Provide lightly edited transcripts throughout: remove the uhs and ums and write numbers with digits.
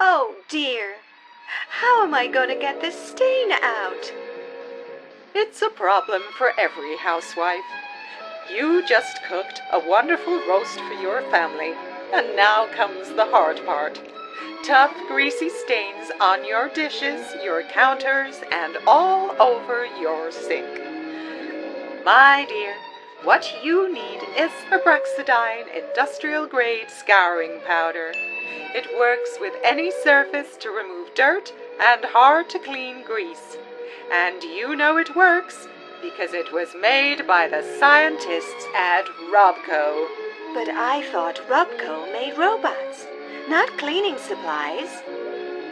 Oh dear, how am I going to get this stain out? It's a problem for every housewife. You just cooked a wonderful roast for your family, and now comes the hard part. Tough, greasy stains on your dishes, your counters, and all over your sink. My dear, what you need is Abraxo industrial-grade scouring powder. It works with any surface to remove dirt and hard-to-clean grease. And you know it works because it was made by the scientists at Robco. But I thought Robco made robots, not cleaning supplies.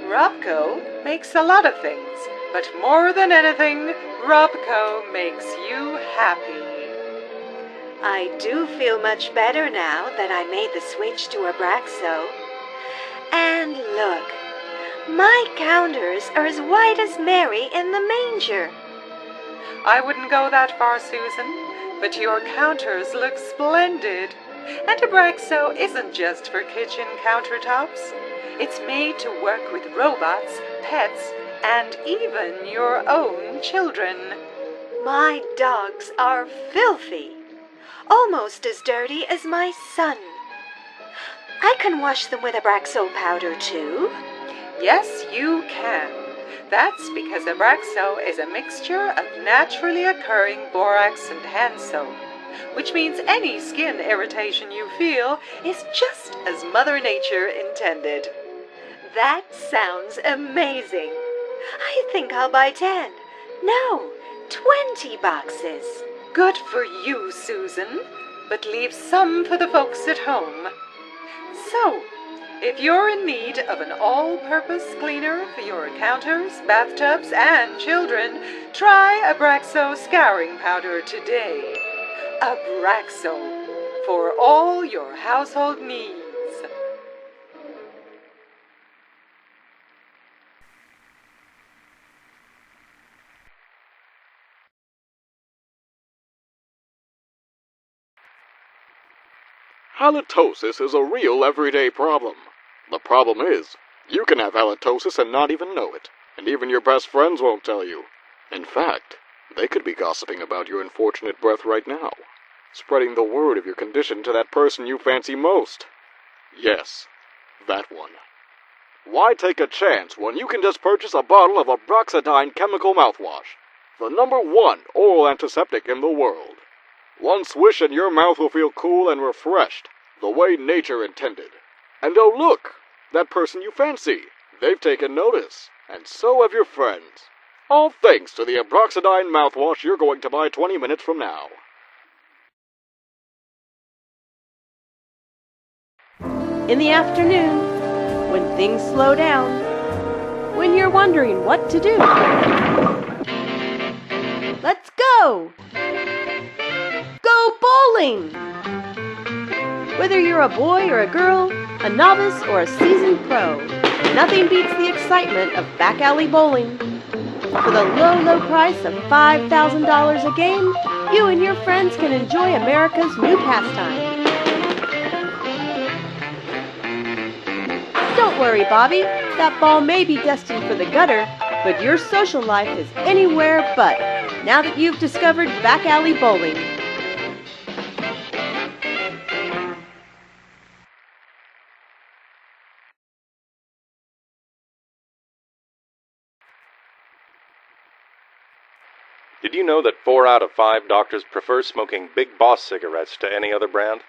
Robco makes a lot of things, but more than anything, Robco makes you happy. I do feel much better now that I made the switch to Abraxo. And look, my counters are as white as Mary in the manger. I wouldn't go that far, Susan, but your counters look splendid. And Abraxo isn't just for kitchen countertops. It's made to work with robots, pets, and even your own children. My dogs are filthy, almost as dirty as my son. I can wash them with Abraxo powder too. Yes, you can. That's because Abraxo is a mixture of naturally occurring borax and hand soap, which means any skin irritation you feel is just as Mother Nature intended. That sounds amazing. I think I'll buy 10, no, 20 boxes. Good for you, Susan, but leave some for the folks at home. So, if you're in need of an all-purpose cleaner for your counters, bathtubs, and children, try Abraxo scouring powder today. Abraxo, for all your household needs. Halitosis is a real everyday problem. The problem is, you can have halitosis and not even know it, and even your best friends won't tell you. In fact, they could be gossiping about your unfortunate breath right now, spreading the word of your condition to that person you fancy most. Yes, that one. Why take a chance when you can just purchase a bottle of Abraxo chemical mouthwash, the #1 oral antiseptic in the world? One swish and your mouth will feel cool and refreshed, the way nature intended. And oh look, that person you fancy, they've taken notice, and so have your friends. All thanks to the Abraxo mouthwash you're going to buy 20 minutes from now. In the afternoon, when things slow down, when you're wondering what to do. Let's go! Go bowling! Whether you're a boy or a girl, a novice or a seasoned pro, nothing beats the excitement of back alley bowling. For the low, low price of $5,000 a game, you and your friends can enjoy America's new pastime. Don't worry, Bobby. That ball may be destined for the gutter, but your social life is anywhere but, now that you've discovered back alley bowling. Did you know that 4 out of 5 doctors prefer smoking Big Boss cigarettes to any other brand?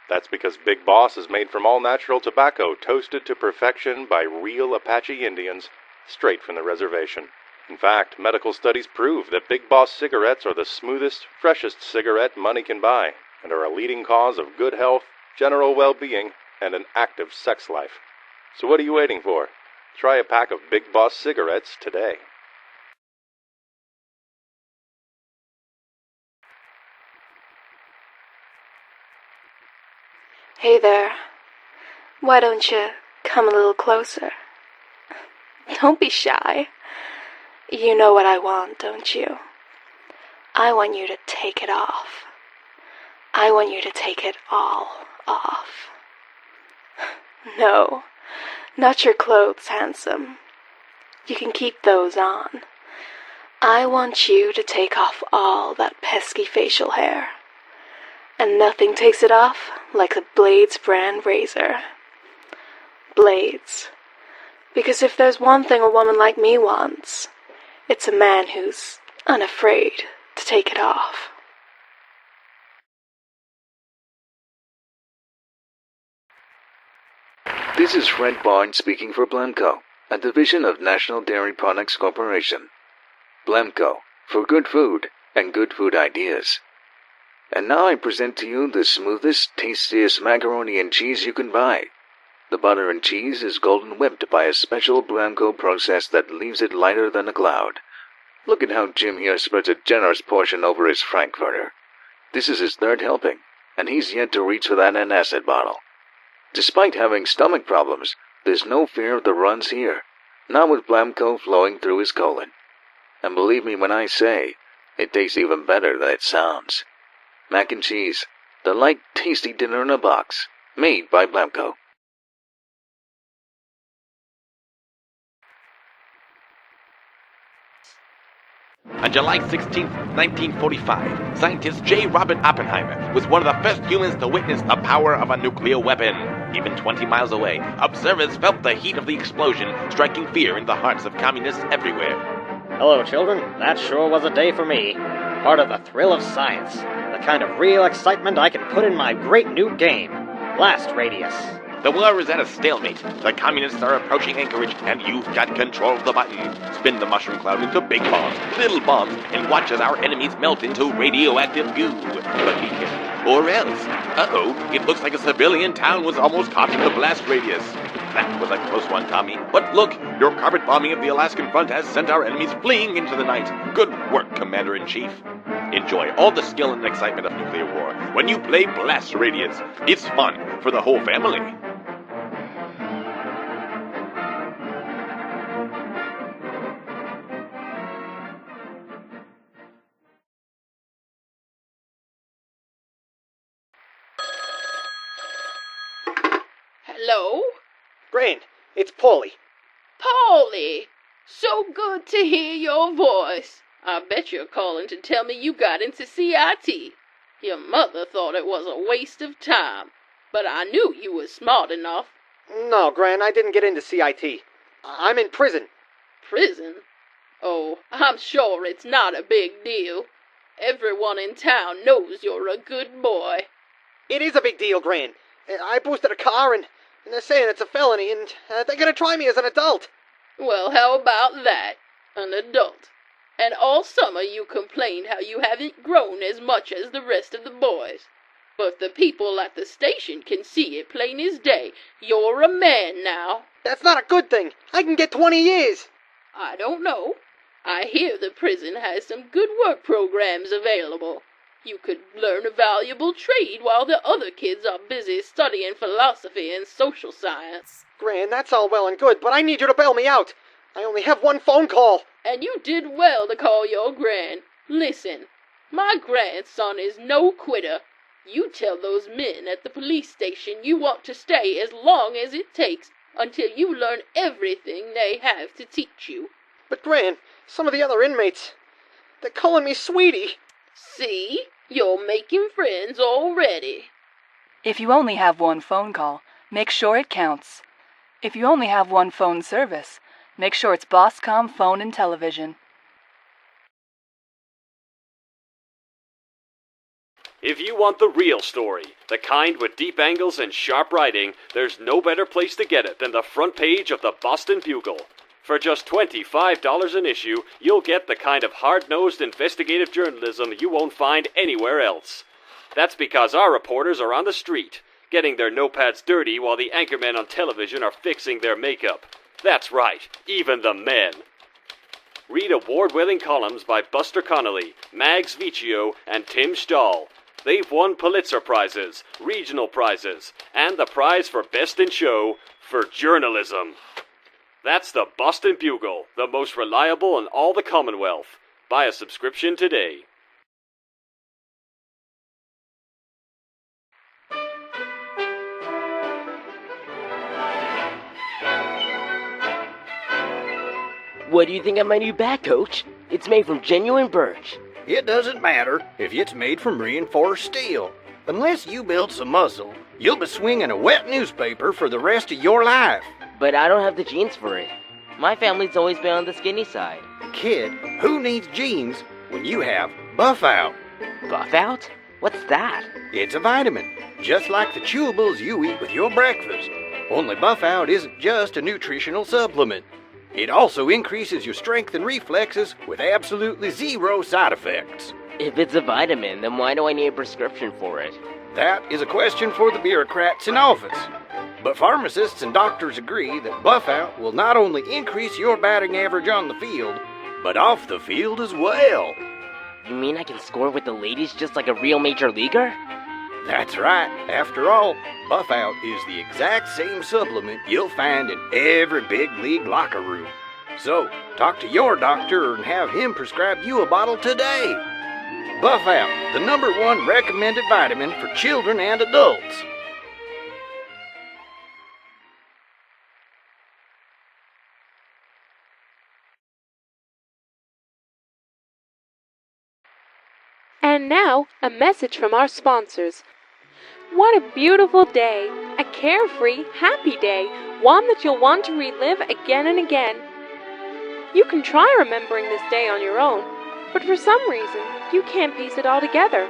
That's because Big Boss is made from all-natural tobacco toasted to perfection by real Apache Indians, straight from the reservation. In fact, medical studies prove that Big Boss cigarettes are the smoothest, freshest cigarette money can buy, and are a leading cause of good health, general well-being, and an active sex life. So what are you waiting for? Try a pack of Big Boss cigarettes today. Hey there. Why don't you come a little closer? Don't be shy. You know what I want, don't you? I want you to take it off. I want you to take it all off. No, Not your clothes, handsome. You can keep those on. I want you to take off all that pesky facial hair. And nothing takes it off like the Blades brand razor. Blades. Because if there's one thing a woman like me wants, it's a man who's unafraid to take it off. This is Fred Barnes speaking for Blamco, a division of National Dairy Products Corporation. Blamco, for good food and good food ideas. And now I present to you the smoothest, tastiest macaroni and cheese you can buy. The butter and cheese is golden whipped by a special Blamco process that leaves it lighter than a cloud. Look at how Jim here spreads a generous portion over his frankfurter. This is his third helping, and he's yet to reach for that antacid bottle. Despite having stomach problems, there's no fear of the runs here, not with Blamco flowing through his colon. And believe me when I say, it tastes even better than it sounds. Mac and cheese, the light, tasty dinner in a box, made by Blamco. On July 16, 1945, scientist J. Robert Oppenheimer was one of the first humans to witness the power of a nuclear weapon. Even 20 miles away, observers felt the heat of the explosion, striking fear into the hearts of communists everywhere. Hello, children. That sure was a day for me. Part of the thrill of science. The kind of real excitement I can put in my great new game, Blast Radius. The war is at a stalemate. The communists are approaching Anchorage, and you've got control of the button. Spin the mushroom cloud into big bombs, little bombs, and watch as our enemies melt into radioactive goo. But be careful, or else. It looks like a civilian town was almost caught in the blast radius. That was a close one, Tommy. But look, your carpet bombing of the Alaskan front has sent our enemies fleeing into the night. Good work, Commander-in-Chief. Enjoy all the skill and excitement of nuclear war when you play Blast Radius. It's fun for the whole family. Hello? Grain, it's Paulie. Paulie! So good to hear your voice. I bet you're calling to tell me you got into CIT. Your mother thought it was a waste of time, but I knew you were smart enough. No, Gran, I didn't get into CIT. I'm in prison. Prison? Oh, I'm sure it's not a big deal. Everyone in town knows you're a good boy. It is a big deal, Gran. I boosted a car and they're saying it's a felony and they're gonna try me as an adult. Well, how about that? An adult. And all summer you complained how you haven't grown as much as the rest of the boys. But the people at the station can see it plain as day. You're a man now. That's not a good thing. I can get 20 years. I don't know. I hear the prison has some good work programs available. You could learn a valuable trade while the other kids are busy studying philosophy and social science. Gran, that's all well and good, but I need you to bail me out. I only have one phone call. And you did well to call your gran. Listen, my grandson is no quitter. You tell those men at the police station you want to stay as long as it takes until you learn everything they have to teach you. But Gran, some of the other inmates, they're calling me sweetie. See? You're making friends already. If you only have one phone call, make sure it counts. If you only have one phone service, make sure it's BosCom phone and television. If you want the real story, the kind with deep angles and sharp writing, there's no better place to get it than the front page of the Boston Bugle. For just $25 an issue, you'll get the kind of hard-nosed investigative journalism you won't find anywhere else. That's because our reporters are on the street, getting their notepads dirty while the anchormen on television are fixing their makeup. That's right, even the men. Read award-winning columns by Buster Connolly, Mags Viccio, and Tim Stahl. They've won Pulitzer Prizes, regional prizes, and the prize for Best in Show for journalism. That's the Boston Bugle, the most reliable in all the Commonwealth. Buy a subscription today. What do you think of my new bat, Coach? It's made from genuine birch. It doesn't matter if it's made from reinforced steel. Unless you build some muscle, you'll be swinging a wet newspaper for the rest of your life. But I don't have the genes for it. My family's always been on the skinny side. Kid, who needs genes when you have Buffout? Buffout? What's that? It's a vitamin, just like the chewables you eat with your breakfast. Only Buffout isn't just a nutritional supplement. It also increases your strength and reflexes with absolutely zero side effects. If it's a vitamin, then why do I need a prescription for it? That is a question for the bureaucrats in office. But pharmacists and doctors agree that Buffout will not only increase your batting average on the field, but off the field as well. You mean I can score with the ladies just like a real major leaguer? That's right. After all, Buffout is the exact same supplement you'll find in every big league locker room. So, talk to your doctor and have him prescribe you a bottle today. Buffout, the #1 recommended vitamin for children and adults. And now, a message from our sponsors. What a beautiful day. A carefree, happy day. One that you'll want to relive again and again. You can try remembering this day on your own, but for some reason, you can't piece it all together.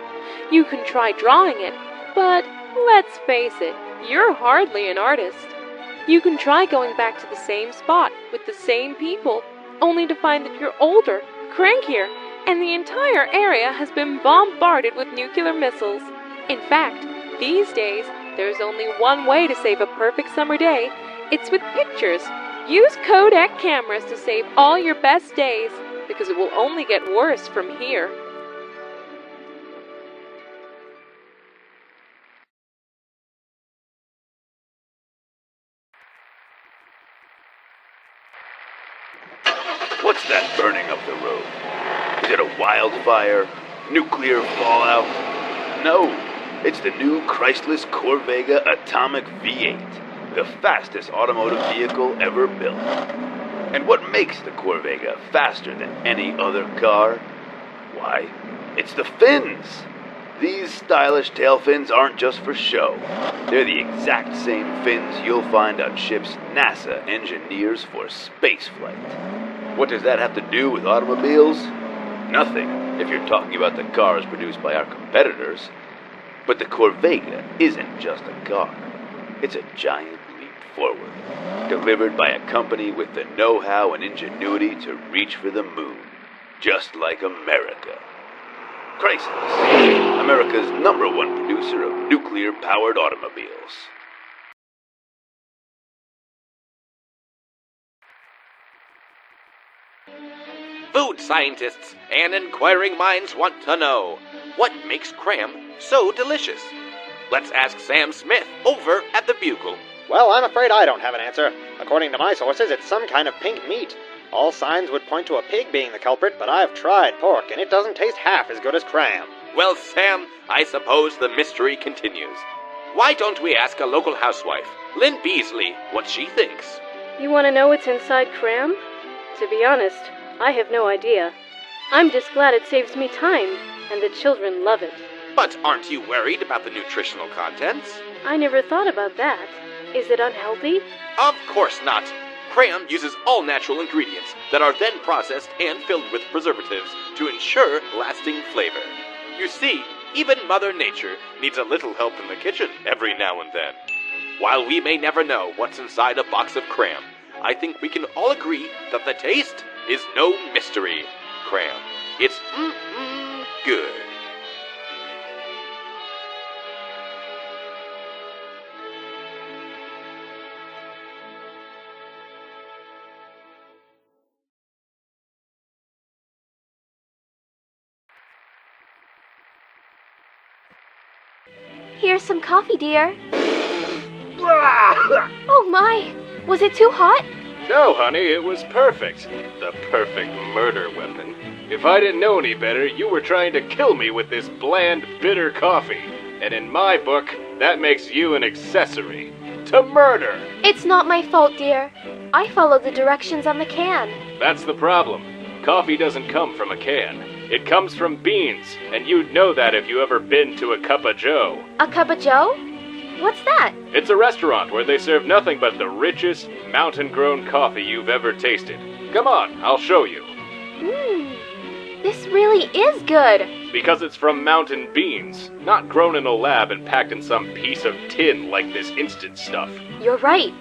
You can try drawing it, but let's face it, you're hardly an artist. You can try going back to the same spot with the same people, only to find that you're older, crankier, and the entire area has been bombarded with nuclear missiles. In fact, these days, there's only one way to save a perfect summer day. It's with pictures. Use Codac cameras to save all your best days, because it will only get worse from here. What's that burning up the road? Is it a wildfire? Nuclear fallout? No, it's the new Chrysler's Corvega Atomic V8, the fastest automotive vehicle ever built. And what makes the Corvega faster than any other car? Why, it's the fins! These stylish tail fins aren't just for show. They're the exact same fins you'll find on ships NASA engineers for spaceflight. What does that have to do with automobiles? Nothing, if you're talking about the cars produced by our competitors. But the Corvega isn't just a car. It's a giant leap forward, delivered by a company with the know-how and ingenuity to reach for the moon, just like America. Chrysler, America's #1 producer of nuclear-powered automobiles. Food scientists and inquiring minds want to know, what makes Cram so delicious? Let's ask Sam Smith over at the Bugle. Well, I'm afraid I don't have an answer. According to my sources, it's some kind of pink meat. All signs would point to a pig being the culprit, but I've tried pork, and it doesn't taste half as good as Cram. Well, Sam, I suppose the mystery continues. Why don't we ask a local housewife, Lynn Beasley, what she thinks? You want to know what's inside Cram? To be honest, I have no idea. I'm just glad it saves me time, and the children love it. But aren't you worried about the nutritional contents? I never thought about that. Is it unhealthy? Of course not. Cram uses all natural ingredients that are then processed and filled with preservatives to ensure lasting flavor. You see, even Mother Nature needs a little help in the kitchen every now and then. While we may never know what's inside a box of Cram, I think we can all agree that the taste is no mystery. Cram. It's good. Here's some coffee, dear. Oh my! Was it too hot? No, honey, it was perfect. The perfect murder weapon. If I didn't know any better, you were trying to kill me with this bland, bitter coffee. And in my book, that makes you an accessory. to murder. It's not my fault, dear. I followed the directions on the can. That's the problem. Coffee doesn't come from a can. It comes from beans, and you'd know that if you ever been to a Cuppa Joe. A Cuppa Joe? What's that? It's a restaurant where they serve nothing but the richest, mountain-grown coffee you've ever tasted. Come on, I'll show you. This really is good. Because it's from mountain beans, not grown in a lab and packed in some piece of tin like this instant stuff. You're right.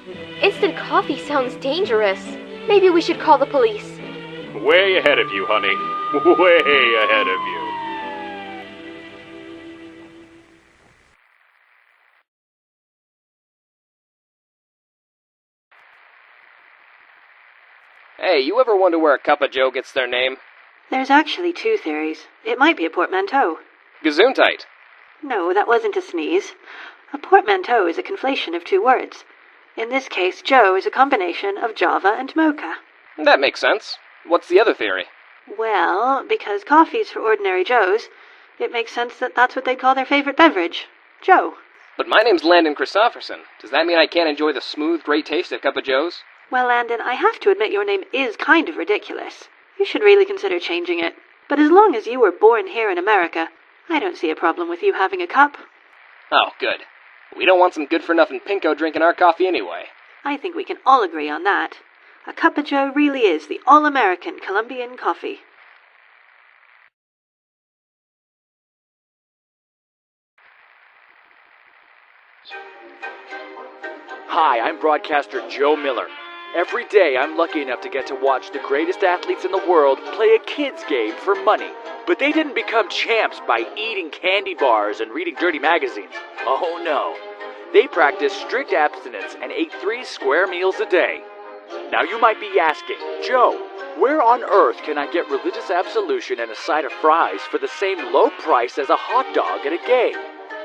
Instant coffee sounds dangerous. Maybe we should call the police. Way ahead of you, honey. Way ahead of you. Hey, you ever wonder where a Cuppa Joe gets their name? There's actually two theories. It might be a portmanteau. Gesundheit. No, that wasn't a sneeze. A portmanteau is a conflation of two words. In this case, Joe is a combination of Java and Mocha. That makes sense. What's the other theory? Well, because coffee's for ordinary Joes, it makes sense that that's what they'd call their favorite beverage. Joe. But my name's Landon Christopherson. Does that mean I can't enjoy the smooth, great taste of Cuppa Joe's? Well, Landon, I have to admit your name is kind of ridiculous. You should really consider changing it. But as long as you were born here in America, I don't see a problem with you having a cup. Oh, good. We don't want some good-for-nothing pinko drinking our coffee anyway. I think we can all agree on that. A Cuppa Joe really is the all-American Colombian coffee. Hi, I'm broadcaster Joe Miller. Every day I'm lucky enough to get to watch the greatest athletes in the world play a kids game for money. But they didn't become champs by eating candy bars and reading dirty magazines. Oh no. They practiced strict abstinence and ate 3 square meals a day. Now you might be asking, Joe, where on earth can I get religious absolution and a side of fries for the same low price as a hot dog at a game?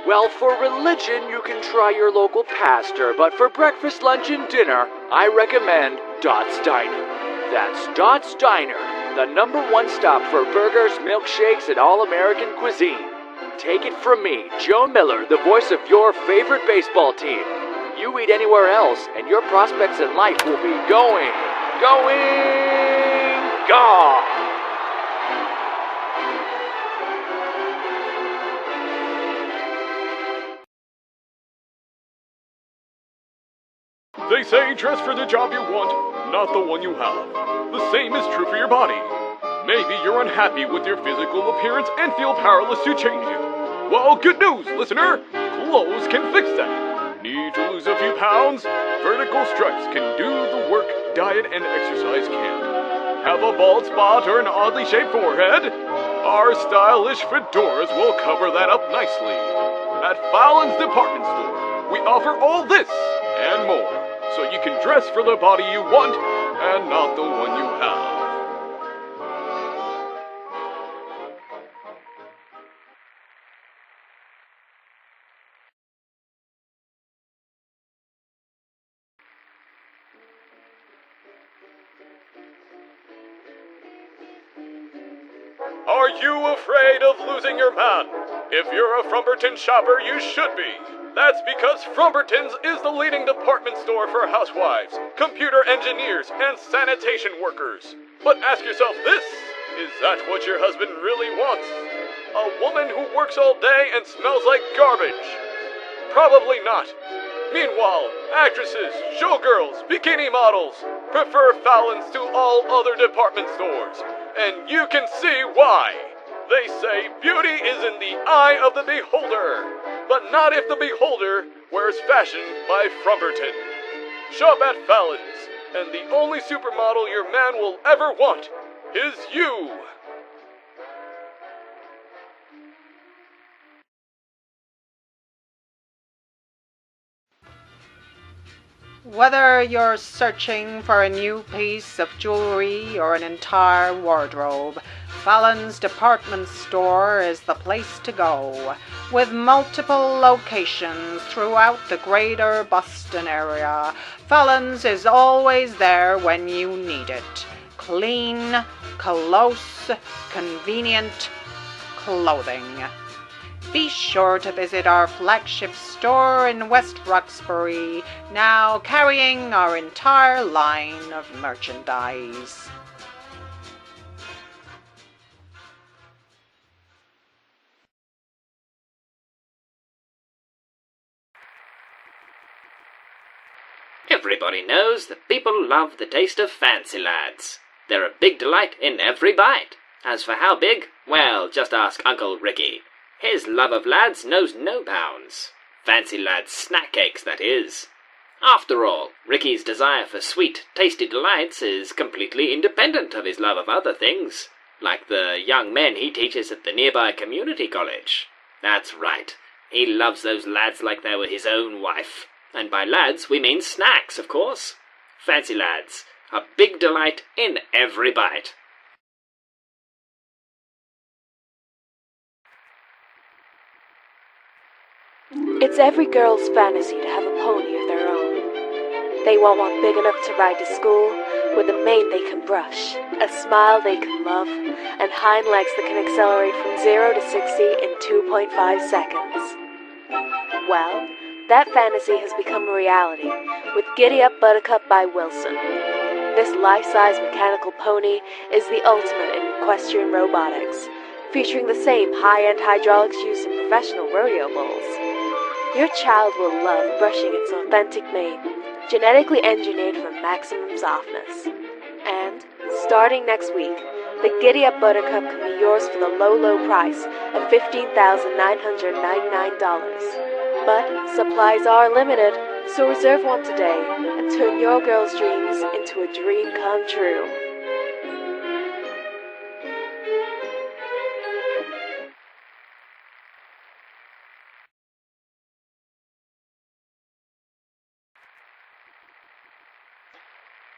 Well, for religion, you can try your local pastor, but for breakfast, lunch, and dinner, I recommend Dot's Diner. That's Dot's Diner, the #1 stop for burgers, milkshakes, and all-American cuisine. Take it from me, Joe Miller, the voice of your favorite baseball team. You eat anywhere else, and your prospects in life will be gone. They say dress for the job you want, not the one you have. The same is true for your body. Maybe you're unhappy with your physical appearance and feel powerless to change it. Well, good news, listener! Clothes can fix that. Need to lose a few pounds? Vertical stripes can do the work diet and exercise can. Have a bald spot or an oddly shaped forehead? Our stylish fedoras will cover that up nicely. At Fallon's department store, we offer all this and more, so you can dress for the body you want and not the one you have. Are you afraid of losing your man? If you're a Frumberton shopper, you should be. That's because Frumberton's is the leading department store for housewives, computer engineers, and sanitation workers. But ask yourself this, is that what your husband really wants? A woman who works all day and smells like garbage? Probably not. Meanwhile, actresses, showgirls, bikini models prefer Fallon's to all other department stores. And you can see why. They say beauty is in the eye of the beholder, but not if the beholder wears fashion by Frumberton. Shop at Fallon's, and the only supermodel your man will ever want is you. Whether you're searching for a new piece of jewelry or an entire wardrobe, Fallon's department store is the place to go. With multiple locations throughout the greater Boston area, Fallon's is always there when you need it. Clean, close, convenient clothing. Be sure to visit our flagship store in West Roxbury, now carrying our entire line of merchandise. Everybody knows that people love the taste of fancy lads. They're a big delight in every bite. As for how big, well, just ask Uncle Ricky. His love of lads knows no bounds. Fancy lads' snack cakes, that is. After all, Ricky's desire for sweet, tasty delights is completely independent of his love of other things, like the young men he teaches at the nearby community college. That's right. He loves those lads like they were his own wife. And by lads, we mean snacks, of course. Fancy lads, a big delight in every bite. It's every girl's fantasy to have a pony of their own. They want one big enough to ride to school, with a mane they can brush, a smile they can love, and hind legs that can accelerate from 0 to 60 in 2.5 seconds. Well, that fantasy has become a reality with Giddy Up Buttercup by Wilson. This life-size mechanical pony is the ultimate in equestrian robotics, featuring the same high-end hydraulics used in professional rodeo bulls. Your child will love brushing its authentic mane, genetically engineered for maximum softness. And, starting next week, the Giddy Up Buttercup can be yours for the low, low price of $15,999. But supplies are limited, so reserve one today and turn your girl's dreams into a dream come true.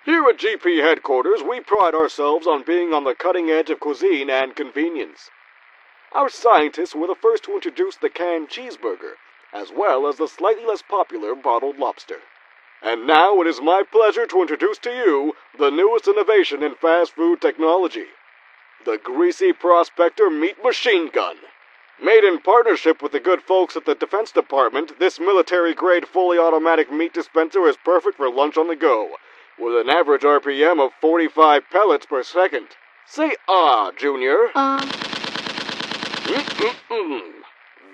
Here at GP headquarters, we pride ourselves on being on the cutting edge of cuisine and convenience. Our scientists were the first to introduce the canned cheeseburger, as well as the slightly less popular bottled lobster. And now it is my pleasure to introduce to you the newest innovation in fast food technology, the Greasy Prospector Meat Machine Gun. Made in partnership with the good folks at the Defense Department, this military-grade fully automatic meat dispenser is perfect for lunch on the go, with an average RPM of 45 pellets per second. Say Junior.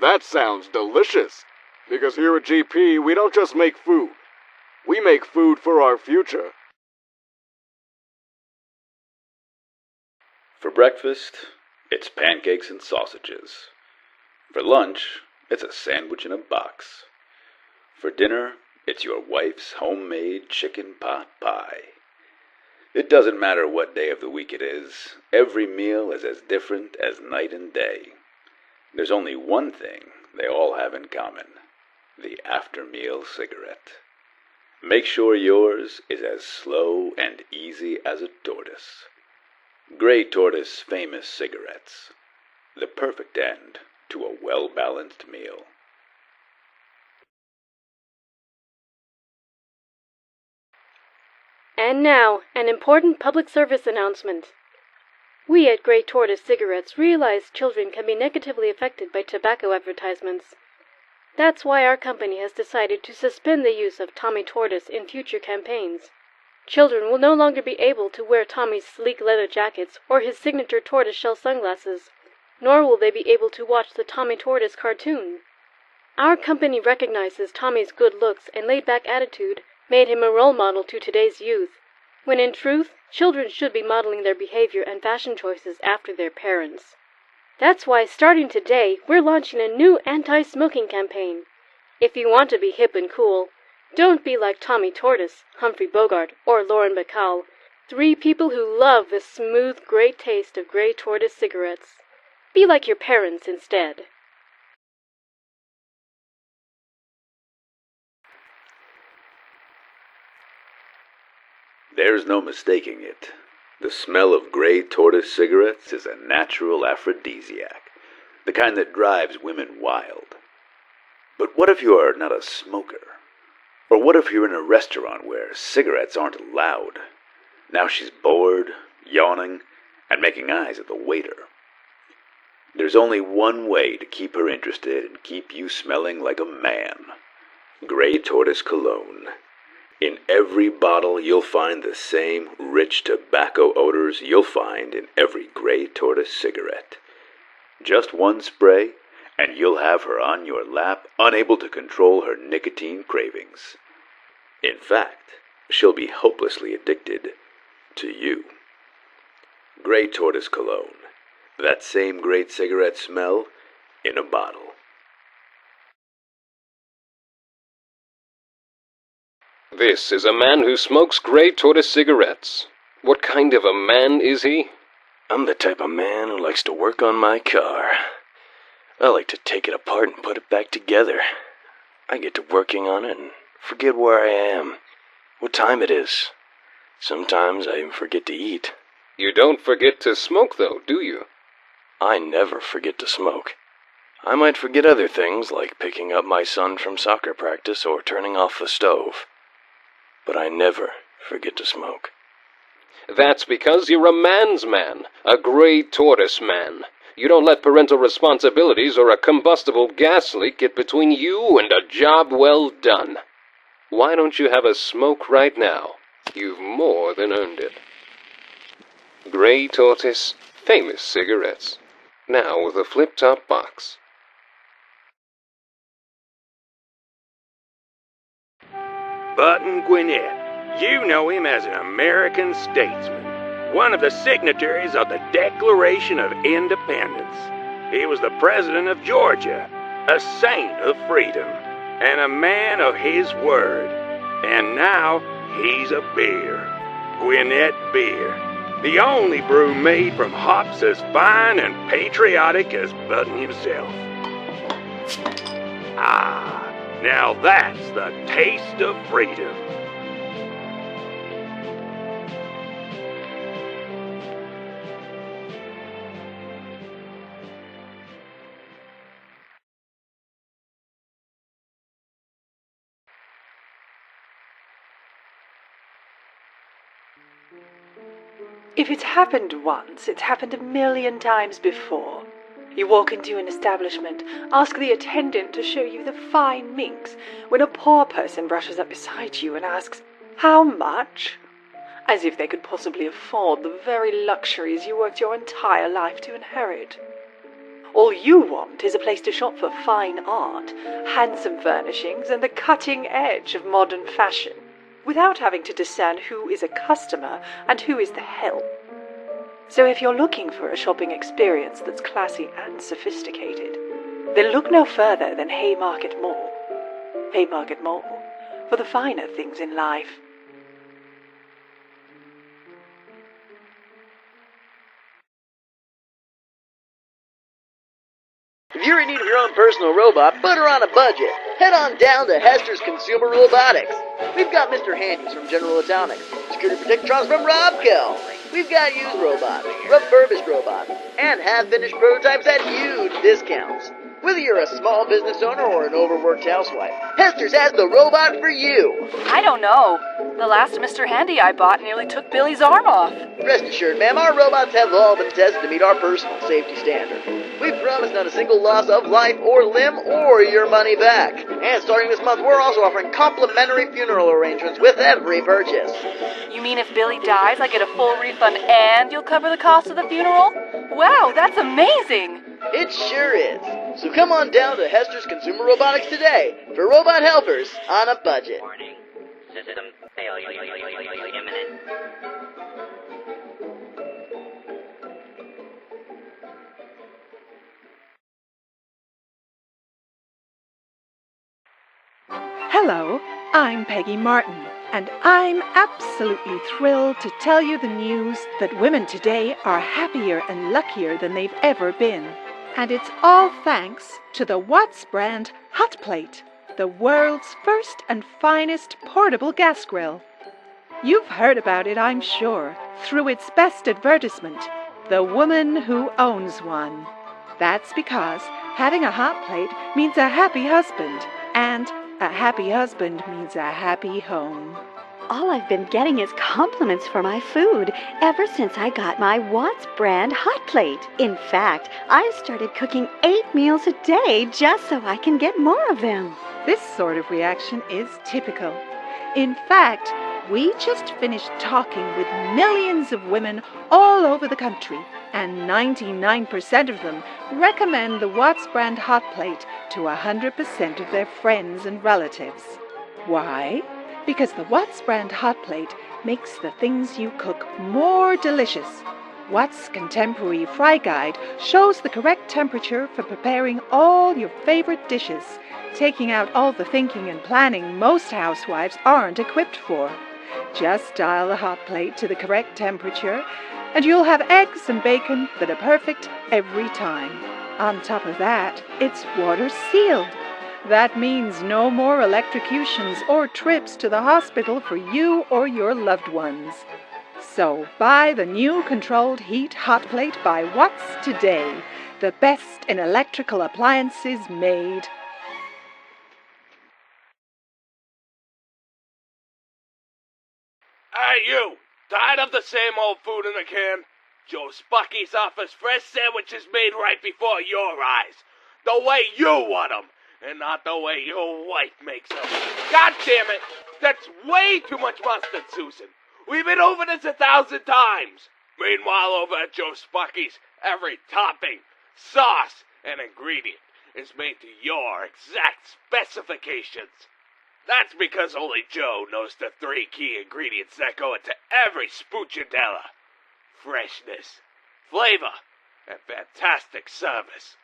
That sounds delicious. Because here at GP, we don't just make food. We make food for our future. For breakfast, it's pancakes and sausages. For lunch, it's a sandwich in a box. For dinner, it's your wife's homemade chicken pot pie. It doesn't matter what day of the week it is. Every meal is as different as night and day. There's only one thing they all have in common: the after-meal cigarette. Make sure yours is as slow and easy as a tortoise. Grey Tortoise Famous Cigarettes. The perfect end to a well-balanced meal. And now, an important public service announcement. We at Grey Tortoise Cigarettes realize children can be negatively affected by tobacco advertisements. That's why our company has decided to suspend the use of Tommy Tortoise in future campaigns. Children will no longer be able to wear Tommy's sleek leather jackets or his signature tortoiseshell sunglasses, nor will they be able to watch the Tommy Tortoise cartoon. Our company recognizes Tommy's good looks and laid-back attitude made him a role model to today's youth, when in truth, children should be modeling their behavior and fashion choices after their parents. That's why, starting today, we're launching a new anti-smoking campaign. If you want to be hip and cool, don't be like Tommy Tortoise, Humphrey Bogart, or Lauren Bacall, three people who love the smooth, great taste of Grey Tortoise cigarettes. Be like your parents instead. There's no mistaking it. The smell of Grey Tortoise cigarettes is a natural aphrodisiac, the kind that drives women wild. But what if you're not a smoker? Or what if you're in a restaurant where cigarettes aren't allowed? Now she's bored, yawning, and making eyes at the waiter. There's only one way to keep her interested and keep you smelling like a man. Grey Tortoise Cologne. In every bottle, you'll find the same rich tobacco odors you'll find in every Grey Tortoise cigarette. Just one spray, and you'll have her on your lap, unable to control her nicotine cravings. In fact, she'll be hopelessly addicted to you. Grey Tortoise Cologne. That same great cigarette smell in a bottle. This is a man who smokes Grey Tortoise cigarettes. What kind of a man is he? I'm the type of man who likes to work on my car. I like to take it apart and put it back together. I get to working on it and forget where I am, what time it is. Sometimes I even forget to eat. You don't forget to smoke, though, do you? I never forget to smoke. I might forget other things, like picking up my son from soccer practice or turning off the stove. But I never forget to smoke. That's because you're a man's man, a Grey Tortoise man. You don't let parental responsibilities or a combustible gas leak get between you and a job well done. Why don't you have a smoke right now? You've more than earned it. Grey Tortoise, famous cigarettes. Now with a flip-top box. Button Gwinnett. You know him as an American statesman, one of the signatories of the Declaration of Independence. He was the president of Georgia, a saint of freedom, and a man of his word. And now he's a beer. Gwinnett beer. The only brew made from hops as fine and patriotic as Button himself. Ah. Now that's the taste of freedom. If it's happened once, it's happened a million times before. You walk into an establishment, ask the attendant to show you the fine minks, when a poor person brushes up beside you and asks, "How much?" As if they could possibly afford the very luxuries you worked your entire life to inherit. All you want is a place to shop for fine art, handsome furnishings, and the cutting edge of modern fashion, without having to discern who is a customer and who is the help. So if you're looking for a shopping experience that's classy and sophisticated, then look no further than Haymarket Mall. Haymarket Mall, for the finer things in life. If you're in need of your own personal robot, but are on a budget, head on down to Hester's Consumer Robotics. We've got Mr. Handy's from General Atomics, Security Protectrons from Robco. We've got used robots, refurbished robots, and half-finished prototypes at huge discounts. Whether you're a small business owner or an overworked housewife, Hester's has the robot for you. I don't know. The last Mr. Handy I bought nearly took Billy's arm off. Rest assured, ma'am, our robots have all been tested to meet our personal safety standard. We promise not a single loss of life or limb or your money back. And starting this month, we're also offering complimentary funeral arrangements with every purchase. You mean if Billy dies, I get a full refund and you'll cover the cost of the funeral? Wow, that's amazing! It sure is. So come on down to Hester's Consumer Robotics today for robot helpers on a budget. Warning. System failure imminent. Hello, I'm Peggy Martin, and I'm absolutely thrilled to tell you the news that women today are happier and luckier than they've ever been. And it's all thanks to the Watts brand Hot Plate, the world's first and finest portable gas grill. You've heard about it, I'm sure, through its best advertisement, The Woman Who Owns One. That's because having a hot plate means a happy husband, and a happy husband means a happy home. all I've been getting is compliments for my food ever since I got my Watts brand hot plate. In fact, I've started cooking 8 meals a day just so I can get more of them. This sort of reaction is typical. In fact, we just finished talking with millions of women all over the country, and 99% of them recommend the Watts brand hot plate to 100% of their friends and relatives. Why? Because the Watts brand hot plate makes the things you cook more delicious. Watts' contemporary fry guide shows the correct temperature for preparing all your favorite dishes, taking out all the thinking and planning most housewives aren't equipped for. Just dial the hot plate to the correct temperature, and you'll have eggs and bacon that are perfect every time. On top of that, it's water sealed. That means no more electrocutions or trips to the hospital for you or your loved ones. So buy the new controlled heat hot plate by Watts today, the best in electrical appliances made. Hey, you! Tired of the same old food in the can? Joe Spucky's offers fresh sandwiches made right before your eyes. The way you want them, and not the way your wife makes them. God damn it! That's way too much mustard, Susan. We've been over this 1,000 times. Meanwhile, over at Joe Spucky's, every topping, sauce, and ingredient is made to your exact specifications. That's because only Joe knows the 3 key ingredients that go into every spoochadella. Freshness, flavor, and fantastic service.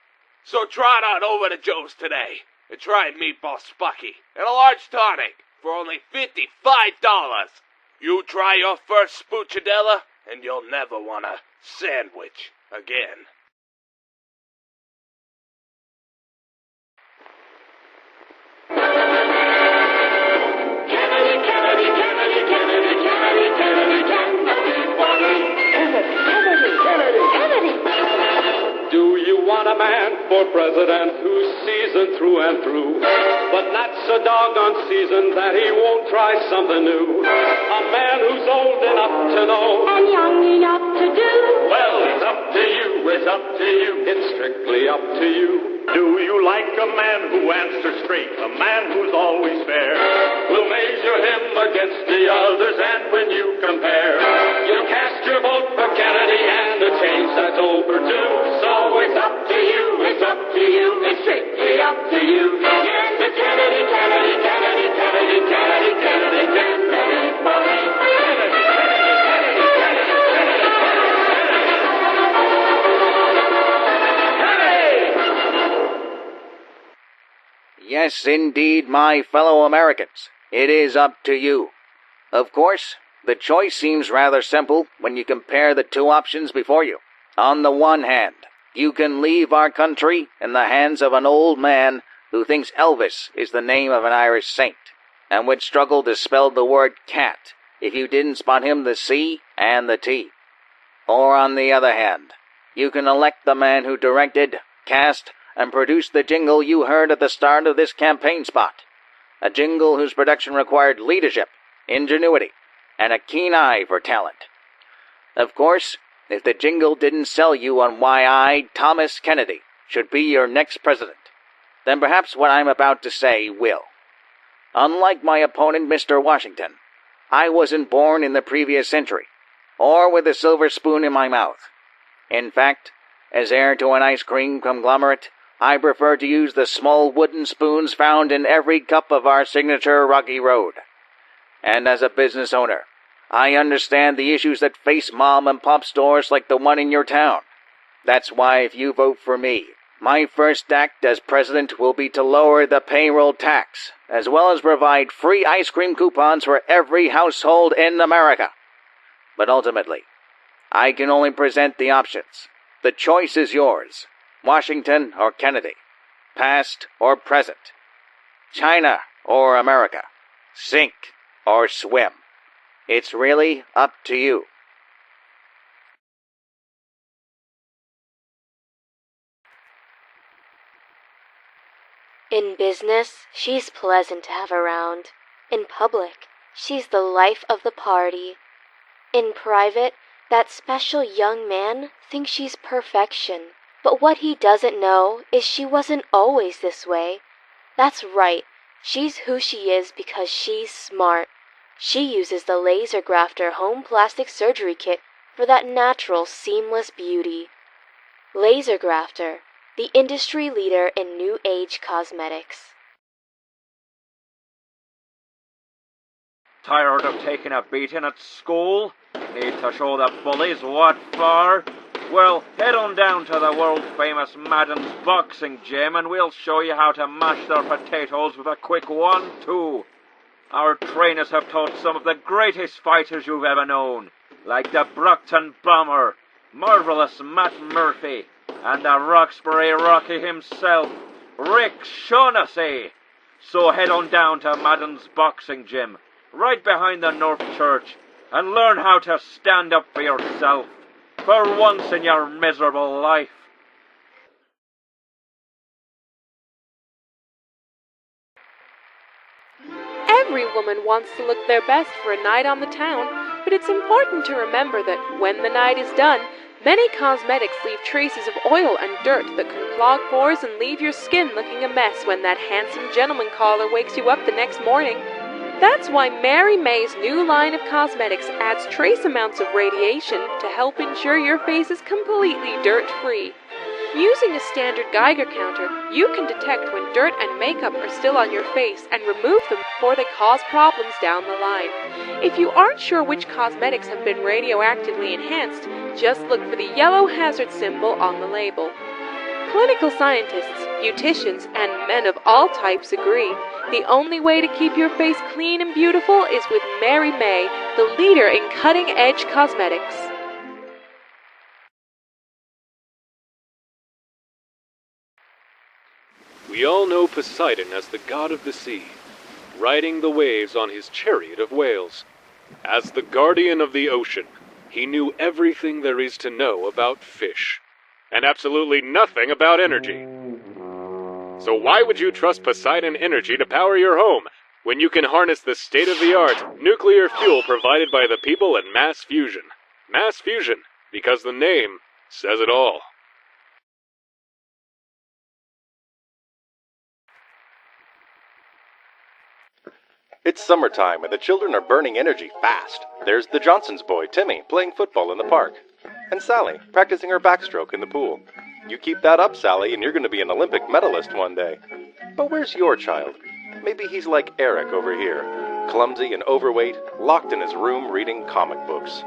So trot on over to Joe's today and try Meatball Spucky and a large tonic for only $55. You try your first spoochadella and you'll never want a sandwich again. Do you want a man for president who's seasoned through and through, but not so doggone seasoned that he won't try something new? A man who's old enough to know and young enough to do. Well, it's up to you, it's up to you, it's strictly up to you. Do you like a man who answers straight, a man who's always fair? We'll measure him against the others, and when you compare, you'll cast your vote for Kennedy and a change that's overdue. So it's up to you, it's up to you, it's strictly up to you. Yes, it's Kennedy, Kennedy, Kennedy, Kennedy, Kennedy, Kennedy, Kennedy, Kennedy, Yes, indeed, my fellow Americans. It is up to you. Of course, the choice seems rather simple when you compare the 2 options before you. On the one hand, you can leave our country in the hands of an old man who thinks Elvis is the name of an Irish saint, and would struggle to spell the word cat if you didn't spot him the C and the T. Or on the other hand, you can elect the man who directed, cast, and produced the jingle you heard at the start of this campaign spot. A jingle whose production required leadership, ingenuity, and a keen eye for talent. Of course, if the jingle didn't sell you on why I, Thomas Kennedy, should be your next president, then perhaps what I'm about to say will. Unlike my opponent, Mr. Washington, I wasn't born in the previous century, or with a silver spoon in my mouth. In fact, as heir to an ice cream conglomerate, I prefer to use the small wooden spoons found in every cup of our signature Rocky Road. And as a business owner, I understand the issues that face mom and pop stores like the one in your town. That's why if you vote for me, my first act as president will be to lower the payroll tax, as well as provide free ice cream coupons for every household in America. But ultimately, I can only present the options. The choice is yours. Washington or Kennedy, past or present, China or America, sink or swim. It's really up to you. In business, she's pleasant to have around. In public, She's the life of the party. In private, that special young man thinks she's perfection. But what he doesn't know is she wasn't always this way. That's right. She's who she is because she's smart. She uses the Laser Grafter Home Plastic Surgery Kit for that natural, seamless beauty. Laser Grafter, the industry leader in new age cosmetics. Tired of taking a beating at school? Need to show the bullies what for? Well, head on down to the world-famous Madden's boxing gym and we'll show you how to mash their potatoes with a quick 1-2. Our trainers have taught some of the greatest fighters you've ever known, like the Brockton Bomber, marvelous Matt Murphy, and the Roxbury Rocky himself, Rick Shaughnessy. So head on down to Madden's boxing gym, right behind the North Church, and learn how to stand up for yourself, for once in your miserable life. Every woman wants to look their best for a night on the town, but it's important to remember that when the night is done, many cosmetics leave traces of oil and dirt that can clog pores and leave your skin looking a mess when that handsome gentleman caller wakes you up the next morning. That's why Mary May's new line of cosmetics adds trace amounts of radiation to help ensure your face is completely dirt-free. Using a standard Geiger counter, you can detect when dirt and makeup are still on your face and remove them before they cause problems down the line. If you aren't sure which cosmetics have been radioactively enhanced, just look for the yellow hazard symbol on the label. Clinical scientists, beauticians, and men of all types agree. The only way to keep your face clean and beautiful is with Mary May, the leader in cutting-edge cosmetics. We all know Poseidon as the god of the sea, riding the waves on his chariot of whales. As the guardian of the ocean, he knew everything there is to know about fish, and absolutely nothing about energy. So why would you trust Poseidon Energy to power your home, when you can harness the state-of-the-art nuclear fuel provided by the people at Mass Fusion? Mass Fusion, because the name says it all. It's summertime and the children are burning energy fast. There's the Johnson's boy, Timmy, playing football in the park. And Sally, practicing her backstroke in the pool. You keep that up, Sally, and you're going to be an Olympic medalist one day. But where's your child? Maybe he's like Eric over here, clumsy and overweight, locked in his room reading comic books.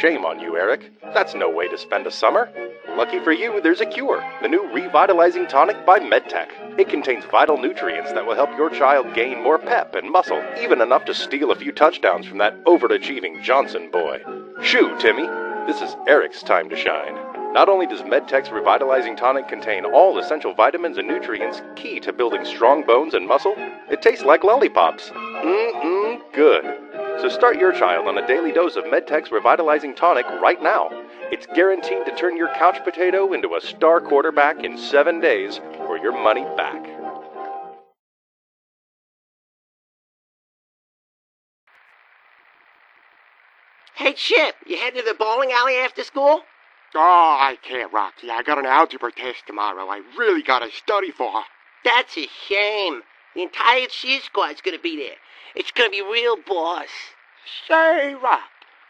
Shame on you, Eric. That's no way to spend a summer. Lucky for you, there's a cure, the new Revitalizing Tonic by MedTech. It contains vital nutrients that will help your child gain more pep and muscle, even enough to steal a few touchdowns from that overachieving Johnson boy. Shoo, Timmy. This is Eric's time to shine. Not only does MedTech's Revitalizing Tonic contain all essential vitamins and nutrients key to building strong bones and muscle, it tastes like lollipops. Good. So start your child on a daily dose of MedTech's Revitalizing Tonic right now. It's guaranteed to turn your couch potato into a star quarterback in 7 days or your money back. Hey, Chip, you heading to the bowling alley after school? Oh, I can't, Roxy. I got an algebra test tomorrow. I really gotta study for. That's a shame. The entire cheer squad's gonna be there. It's gonna be real boss. Say, Rock,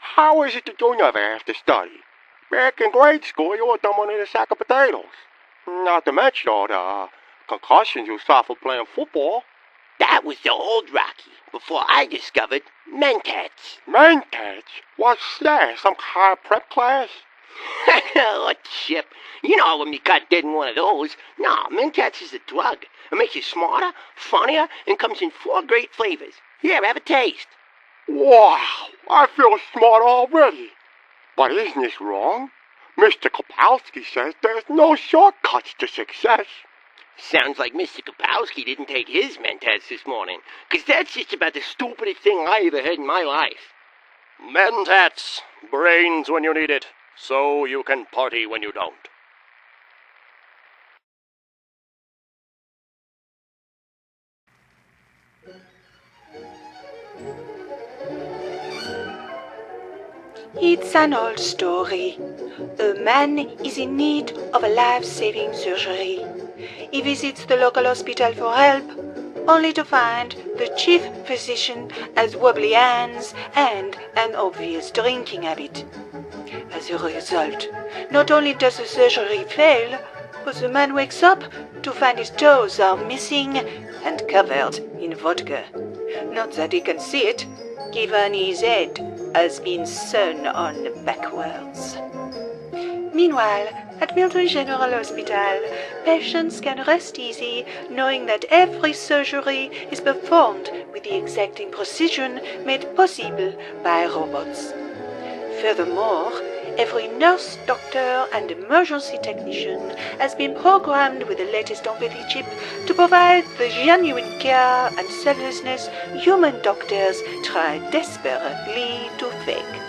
how is it that you never have to study? Back in grade school, you were dumbing in a sack of potatoes. Not to mention all the concussions you suffered playing football. That was the old Rocky, before I discovered Mentats. Mentats? What's that? Some kind of prep class? Oh, Chip, you know I wouldn't be caught dead in one of those. No, Mentats is a drug. It makes you smarter, funnier, and comes in 4 great flavors. Here, have a taste. Wow, I feel smart already. But isn't this wrong? Mr. Kopowski says there's no shortcuts to success. Sounds like Mr. Kopowski didn't take his Mentats this morning, 'cause that's just about the stupidest thing I ever heard in my life. Mentats, brains when you need it, so you can party when you don't. It's an old story. A man is in need of a life-saving surgery. He visits the local hospital for help, only to find the chief physician has wobbly hands and an obvious drinking habit. As a result, not only does the surgery fail, but the man wakes up to find his toes are missing and covered in vodka. Not that he can see it, given his head has been sewn on backwards. Meanwhile, at Milton General Hospital, patients can rest easy knowing that every surgery is performed with the exacting precision made possible by robots. Furthermore, every nurse, doctor, and emergency technician has been programmed with the latest empathy chip to provide the genuine care and selflessness human doctors try desperately to fake.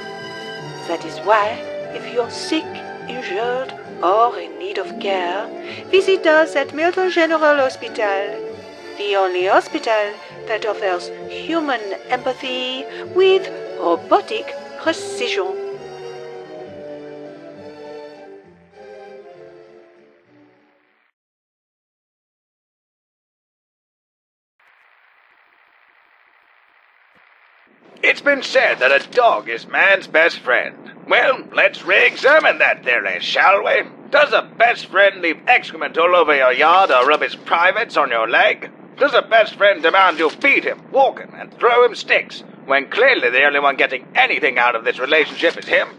That is why, if you're sick, injured, or in need of care, visit us at Milton General Hospital, the only hospital that offers human empathy with robotic precision. It's been said that a dog is man's best friend. Well, let's re-examine that theory, shall we? Does a best friend leave excrement all over your yard or rub his privates on your leg? Does a best friend demand you feed him, walk him, and throw him sticks, when clearly the only one getting anything out of this relationship is him?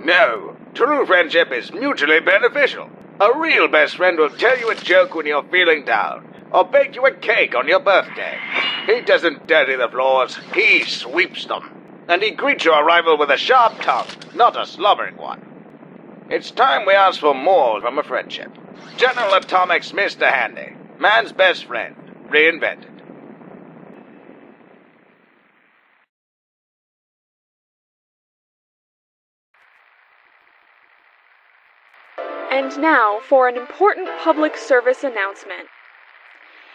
No. True friendship is mutually beneficial. A real best friend will tell you a joke when you're feeling down, or bake you a cake on your birthday. He doesn't dirty the floors, he sweeps them. And he greets your arrival with a sharp tongue, not a slobbering one. It's time we ask for more from a friendship. General Atomics Mr. Handy, man's best friend, reinvented. And now for an important public service announcement.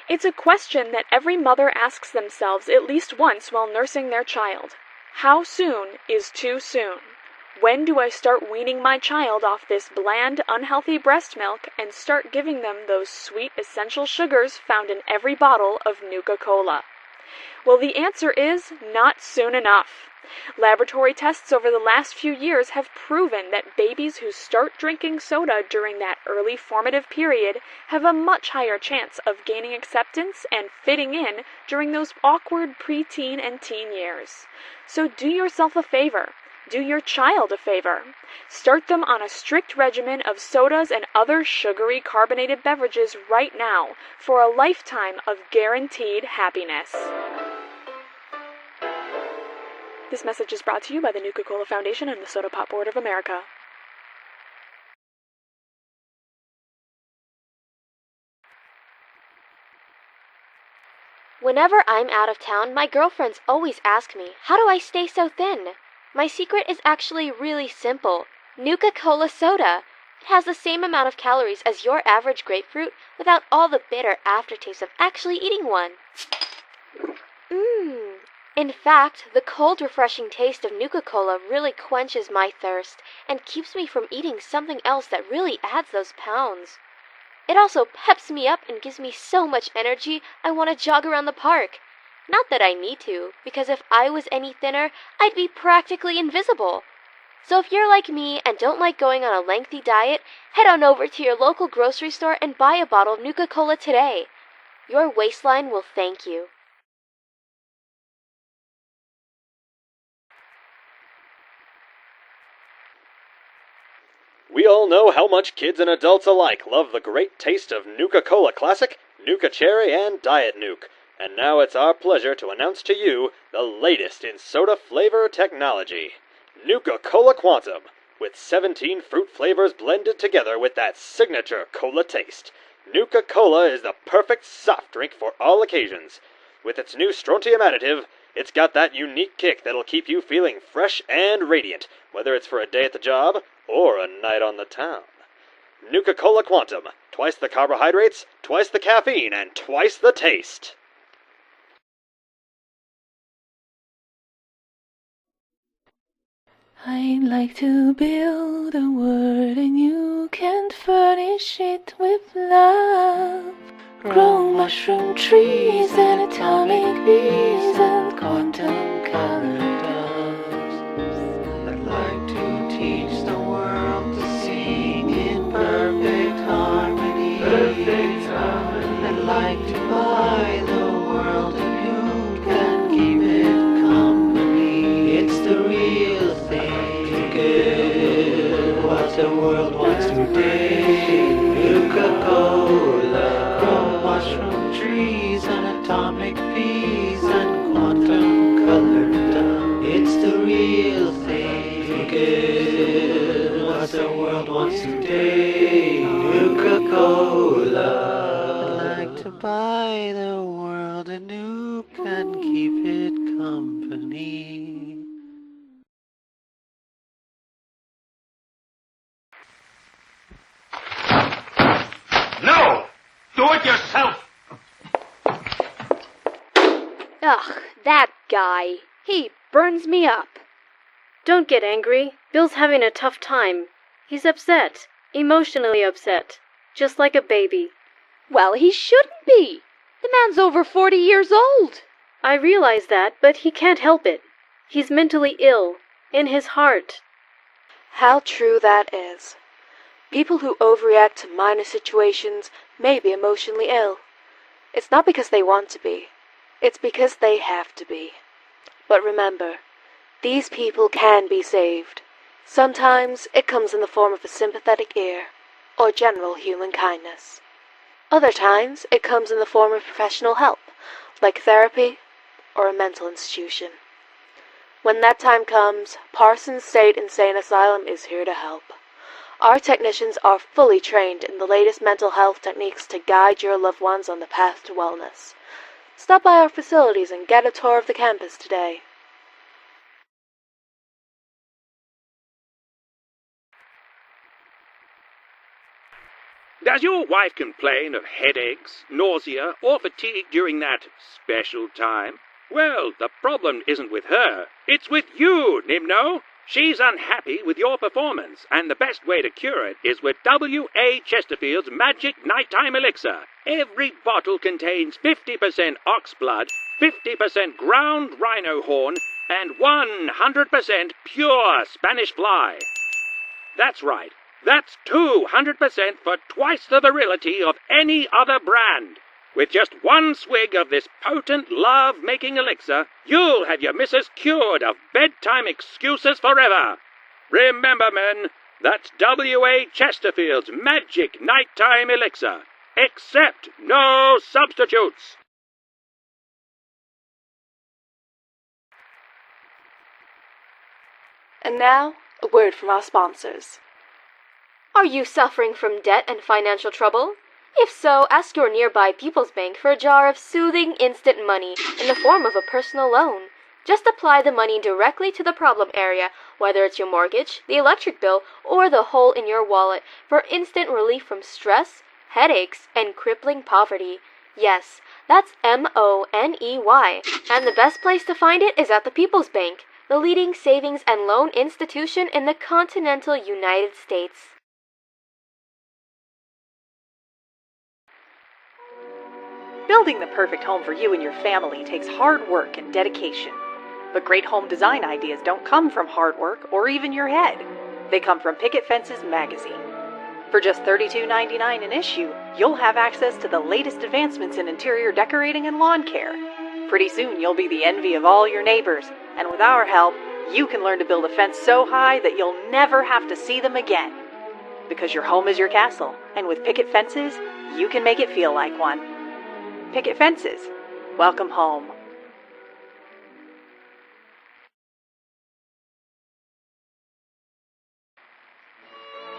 It's a question that every mother asks themselves at least once while nursing their child. How soon is too soon? When do I start weaning my child off this bland, unhealthy breast milk and start giving them those sweet essential sugars found in every bottle of Nuka-Cola? Well, the answer is not soon enough. Laboratory tests over the last few years have proven that babies who start drinking soda during that early formative period have a much higher chance of gaining acceptance and fitting in during those awkward preteen and teen years. So do yourself a favor. Do your child a favor. Start them on a strict regimen of sodas and other sugary carbonated beverages right now for a lifetime of guaranteed happiness. This message is brought to you by the Nuka-Cola Foundation and the Soda Pop Board of America. Whenever I'm out of town, my girlfriends always ask me, how do I stay so thin? My secret is actually really simple. Nuka-Cola soda. It has the same amount of calories as your average grapefruit without all the bitter aftertaste of actually eating one. In fact, the cold, refreshing taste of Nuka-Cola really quenches my thirst and keeps me from eating something else that really adds those pounds. It also peps me up and gives me so much energy I want to jog around the park. Not that I need to, because if I was any thinner, I'd be practically invisible. So if you're like me and don't like going on a lengthy diet, head on over to your local grocery store and buy a bottle of Nuka-Cola today. Your waistline will thank you. We all know how much kids and adults alike love the great taste of Nuka-Cola Classic, Nuka Cherry, and Diet Nuke. And now it's our pleasure to announce to you the latest in soda flavor technology. Nuka-Cola Quantum, with 17 fruit flavors blended together with that signature cola taste. Nuka-Cola is the perfect soft drink for all occasions. With its new strontium additive, it's got that unique kick that'll keep you feeling fresh and radiant, whether it's for a day at the job or a night on the town. Nuka-Cola Quantum, twice the carbohydrates, twice the caffeine, and twice the taste. I'd like to build a world and you can furnish it with love. Grow mushroom trees and atomic bees and quantum colored doves. I'd like to teach the world to sing in perfect harmony. I'd like to buy the world and you can keep it company. It's the real thing, good, what the world wants today. Nuka-Cola, grow mushroom trees and atomic bees and quantum colored dove. It's the real thing, good, what the world wants today. Nuka-Cola. I'd like to buy the world and you can keep it company. No! Do it yourself! Ugh, that guy. He burns me up. Don't get angry. Bill's having a tough time. He's upset. Emotionally upset. Just like a baby. Well, he shouldn't be. The man's over 40 years old. I realize that, but he can't help it. He's mentally ill. In his heart. How true that is. People who overreact to minor situations may be emotionally ill. It's not because they want to be. It's because they have to be. But remember, these people can be saved. Sometimes it comes in the form of a sympathetic ear, or general human kindness. Other times it comes in the form of professional help, like therapy or a mental institution. When that time comes, Parsons State Insane Asylum is here to help. Our technicians are fully trained in the latest mental health techniques to guide your loved ones on the path to wellness. Stop by our facilities and get a tour of the campus today. Does your wife complain of headaches, nausea, or fatigue during that special time? Well, the problem isn't with her. It's with you, Nimno. She's unhappy with your performance, and the best way to cure it is with W.A. Chesterfield's Magic Nighttime Elixir. Every bottle contains 50% ox blood, 50% ground rhino horn, and 100% pure Spanish fly. That's right. That's 200% for twice the virility of any other brand. With just one swig of this potent love-making elixir, you'll have your missus cured of bedtime excuses forever. Remember, men, that's W.A. Chesterfield's Magic Nighttime Elixir. Accept no substitutes. And now, a word from our sponsors. Are you suffering from debt and financial trouble? If so, ask your nearby People's Bank for a jar of soothing instant money in the form of a personal loan. Just apply the money directly to the problem area, whether it's your mortgage, the electric bill, or the hole in your wallet, for instant relief from stress, headaches, and crippling poverty. Yes, that's M-O-N-E-Y. And the best place to find it is at the People's Bank, the leading savings and loan institution in the continental United States. Building the perfect home for you and your family takes hard work and dedication. But great home design ideas don't come from hard work or even your head. They come from Picket Fence's magazine. For just $32.99 an issue, you'll have access to the latest advancements in interior decorating and lawn care. Pretty soon you'll be the envy of all your neighbors, and with our help, you can learn to build a fence so high that you'll never have to see them again. Because your home is your castle, and with Picket Fences, you can make it feel like one. Picket Fences. Welcome home.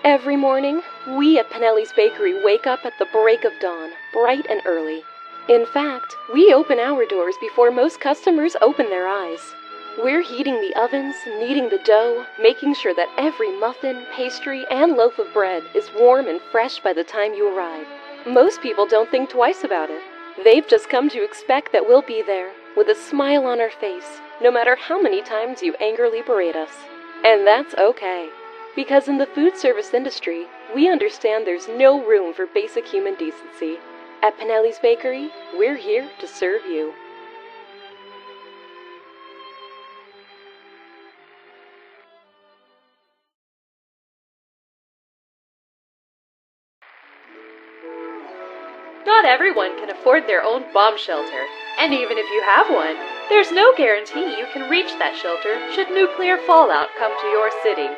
Every morning, we at Pinelli's Bakery wake up at the break of dawn, bright and early. In fact, we open our doors before most customers open their eyes. We're heating the ovens, kneading the dough, making sure that every muffin, pastry, and loaf of bread is warm and fresh by the time you arrive. Most people don't think twice about it. They've just come to expect that we'll be there, with a smile on our face, no matter how many times you angrily berate us. And that's okay. Because in the food service industry, we understand there's no room for basic human decency. At Pinelli's Bakery, we're here to serve you. Not everyone can afford their own bomb shelter, and even if you have one, there's no guarantee you can reach that shelter should nuclear fallout come to your city.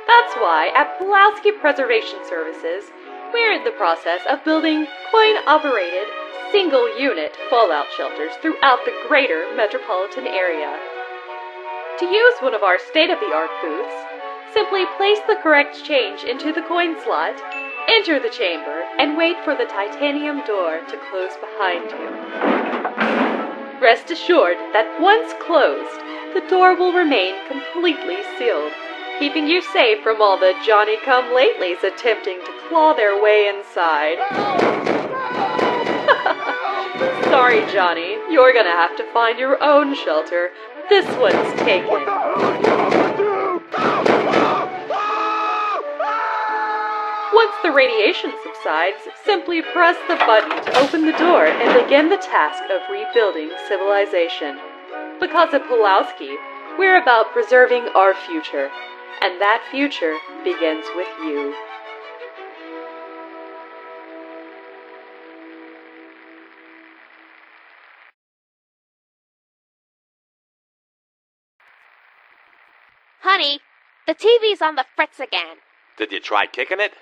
That's why at Pulaski Preservation Services, we're in the process of building coin-operated, single-unit fallout shelters throughout the greater metropolitan area. To use one of our state-of-the-art booths, simply place the correct change into the coin slot, enter the chamber, and wait for the titanium door to close behind you. Rest assured that once closed, the door will remain completely sealed, keeping you safe from all the Johnny-come-latelys attempting to claw their way inside. Sorry, Johnny, you're gonna have to find your own shelter. This one's taken. Once the radiation subsides, simply press the button to open the door and begin the task of rebuilding civilization. Because at Pulaski, we're about preserving our future, and that future begins with you. Honey, the TV's on the fritz again. Did you try kicking it?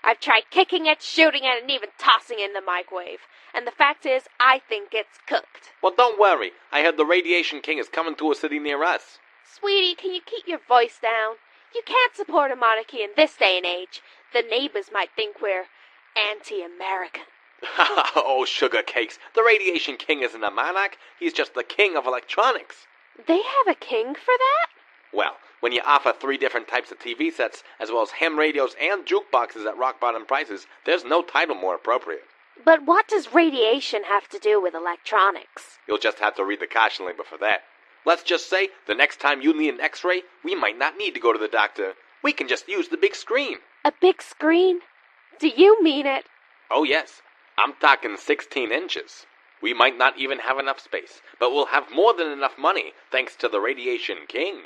I've tried kicking it, shooting it, and even tossing it in the microwave. And the fact is, I think it's cooked. Well, don't worry. I heard the Radiation King is coming to a city near us. Sweetie, can you keep your voice down? You can't support a monarchy in this day and age. The neighbors might think we're anti-American. Oh, sugar cakes. The Radiation King isn't a monarch. He's just the king of electronics. They have a king for that? Well, when you offer 3 different types of TV sets, as well as ham radios and jukeboxes at rock-bottom prices, there's no title more appropriate. But what does radiation have to do with electronics? You'll just have to read the caution label for that. Let's just say, the next time you need an x-ray, we might not need to go to the doctor. We can just use the big screen. A big screen? Do you mean it? Oh yes, I'm talking 16 inches. We might not even have enough space, but we'll have more than enough money, thanks to the Radiation King.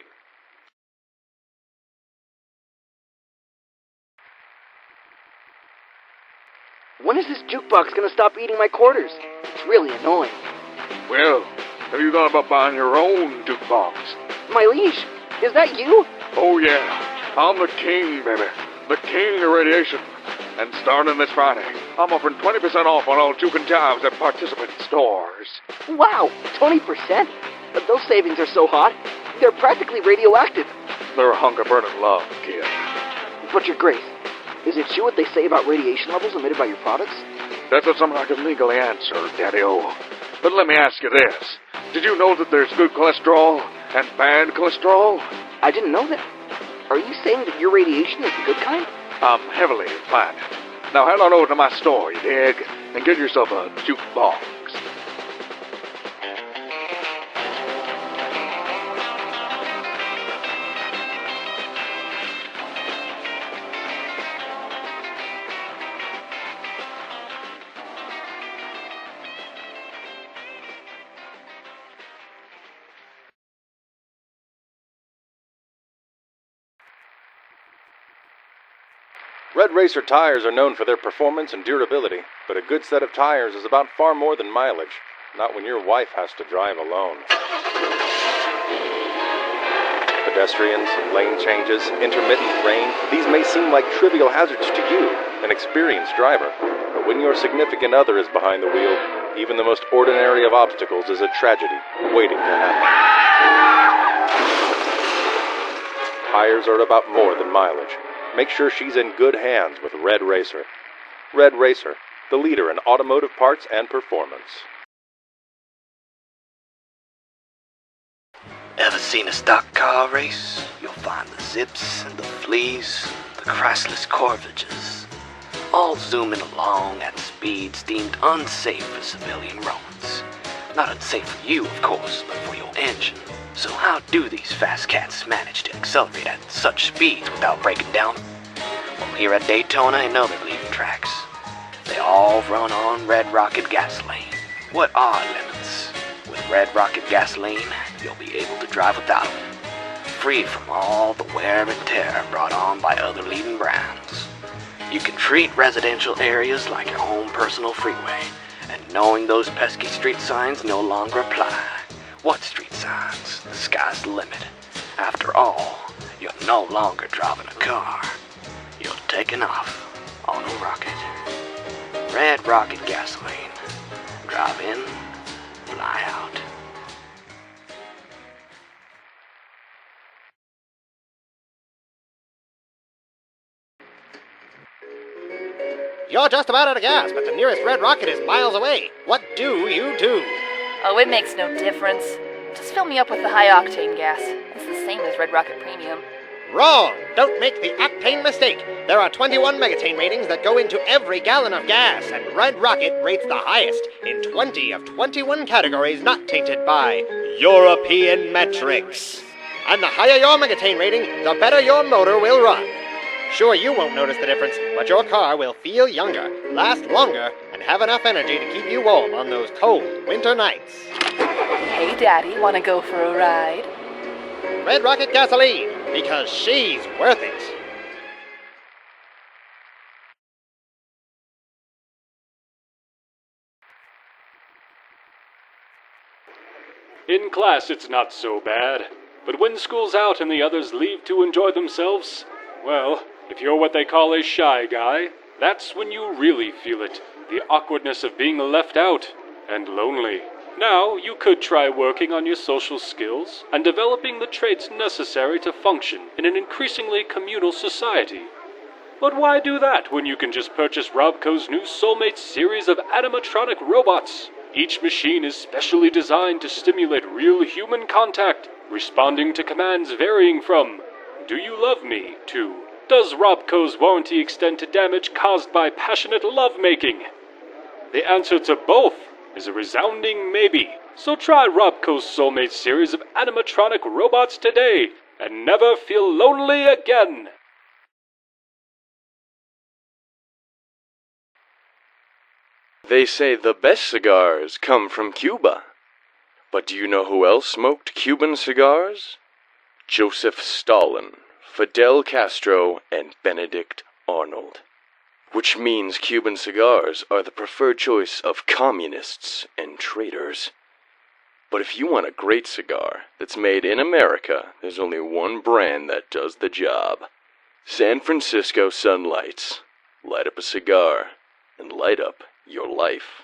When is this jukebox gonna stop eating my quarters? It's really annoying. Well, have you thought about buying your own jukebox? My liege, is that you? Oh yeah, I'm the king, baby. The king of radiation. And starting this Friday, I'm offering 20% off on all Juke and Jives at participant stores. Wow, 20%? But those savings are so hot, they're practically radioactive. They're a hunk of burning love, kid. But your grace, is it true what they say about radiation levels emitted by your products? That's not something I can legally answer, Daddy-O. But let me ask you this. Did you know that there's good cholesterol and bad cholesterol? I didn't know that. Are you saying that your radiation is the good kind? I'm heavily implanted. Now head on over to my store, you dig, and get yourself a jukebox. Red Racer tires are known for their performance and durability, but a good set of tires is about far more than mileage. Not when your wife has to drive alone. Pedestrians, lane changes, intermittent rain, these may seem like trivial hazards to you, an experienced driver. But when your significant other is behind the wheel, even the most ordinary of obstacles is a tragedy waiting to happen. Tires are about more than mileage. Make sure she's in good hands with Red Racer. Red Racer, the leader in automotive parts and performance. Ever seen a stock car race? You'll find the Zips and the Fleas, the Chrysler's Corvegas, all zooming along at speeds deemed unsafe for civilian roads. Not unsafe for you, of course, but for your engine. So how do these fast cats manage to accelerate at such speeds without breaking down? Well, here at Daytona and other leading tracks, they all run on Red Rocket gasoline. What are limits? With Red Rocket gasoline, you'll be able to drive without them, free from all the wear and tear brought on by other leading brands. You can treat residential areas like your own personal freeway, and knowing those pesky street signs no longer apply. What street signs? The sky's the limit. After all, you're no longer driving a car. You're taking off on a rocket. Red Rocket gasoline. Drive in, fly out. You're just about out of gas, but the nearest Red Rocket is miles away. What do you do? Oh, it makes no difference. Just fill me up with the high-octane gas. It's the same as Red Rocket Premium. Wrong! Don't make the octane mistake. There are 21 megatane ratings that go into every gallon of gas, and Red Rocket rates the highest in 20 of 21 categories not tainted by European metrics. And the higher your megatane rating, the better your motor will run. Sure, you won't notice the difference, but your car will feel younger, last longer, and have enough energy to keep you warm on those cold winter nights. Hey, Daddy, wanna go for a ride? Red Rocket gasoline, because she's worth it. In class, it's not so bad. But when school's out and the others leave to enjoy themselves, well, if you're what they call a shy guy, that's when you really feel it. The awkwardness of being left out and lonely. Now, you could try working on your social skills and developing the traits necessary to function in an increasingly communal society. But why do that when you can just purchase Robco's new Soulmate series of animatronic robots? Each machine is specially designed to stimulate real human contact, responding to commands varying from, "Do you love me?" to, "Does Robco's warranty extend to damage caused by passionate lovemaking?" The answer to both is a resounding maybe. So try Robco's Soulmate series of animatronic robots today, and never feel lonely again. They say the best cigars come from Cuba. But do you know who else smoked Cuban cigars? Joseph Stalin, Fidel Castro, and Benedict Arnold. Which means Cuban cigars are the preferred choice of communists and traitors. But if you want a great cigar that's made in America, there's only one brand that does the job. San Francisco Sunlights. Light up a cigar, and light up your life.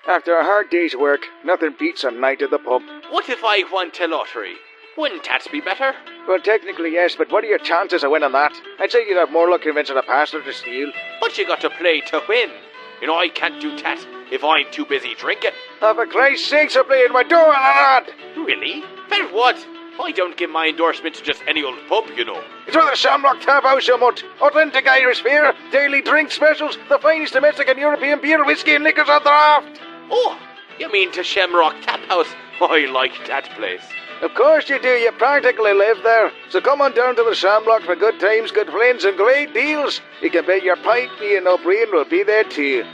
After a hard day's work, nothing beats a night at the pub. What if I won a lottery? Wouldn't that be better? Well, technically yes, but what are your chances of winning that? I'd say you'd have more luck convincing a pastor to steal. But you got to play to win. You know, I can't do that if I'm too busy drinking. Oh, for Christ's sakes, I'm playing my door, lad! Really? Then what? I don't give my endorsement to just any old pub, you know. It's for the Shamrock Tap House, you mutt. Authentic Irish beer, daily drink specials, the finest domestic and European beer, whiskey and liquors on draft. Oh, you mean to Shamrock Tap House? I like that place. Of course you do, you practically live there. So come on down to the Shamrock for good times, good friends, and great deals. You can bet your pint me and O'Brien will be there too.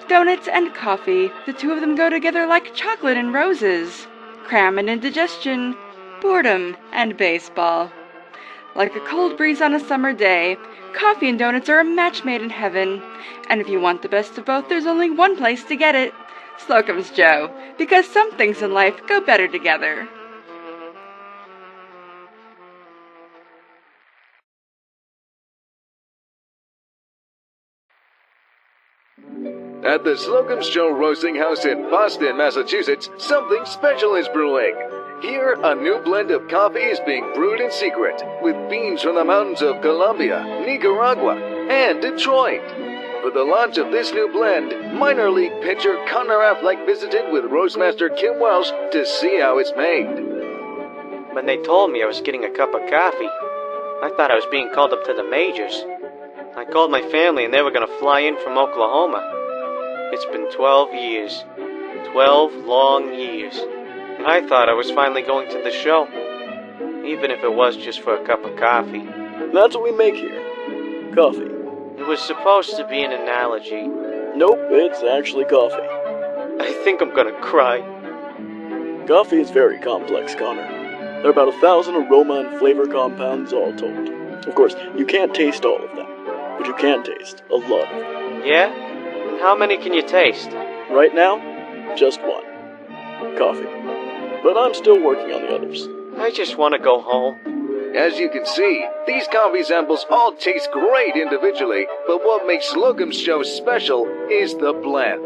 Donuts and coffee, the two of them go together like chocolate and roses. Cram and indigestion, boredom and baseball. Like a cold breeze on a summer day, coffee and donuts are a match made in heaven. And if you want the best of both, there's only one place to get it. Slocum's Joe, because some things in life go better together. At the Slocum's Joe Roasting House in Boston, Massachusetts, something special is brewing. Here, a new blend of coffee is being brewed in secret, with beans from the mountains of Colombia, Nicaragua, and Detroit. For the launch of this new blend, minor league pitcher Connor Affleck visited with Roastmaster Kim Welsh to see how it's made. When they told me I was getting a cup of coffee, I thought I was being called up to the majors. I called my family and they were gonna fly in from Oklahoma. It's been 12 years. 12 long years. And I thought I was finally going to the show. Even if it was just for a cup of coffee. That's what we make here. Coffee. It was supposed to be an analogy. Nope, it's actually coffee. I think I'm gonna cry. Coffee is very complex, Connor. There are about 1,000 aroma and flavor compounds all told. Of course, you can't taste all of them, but you can taste a lot of them. Yeah? And how many can you taste? Right now, just one. Coffee. But I'm still working on the others. I just want to go home. As you can see, these coffee samples all taste great individually, but what makes Slocum's Show special is the blend.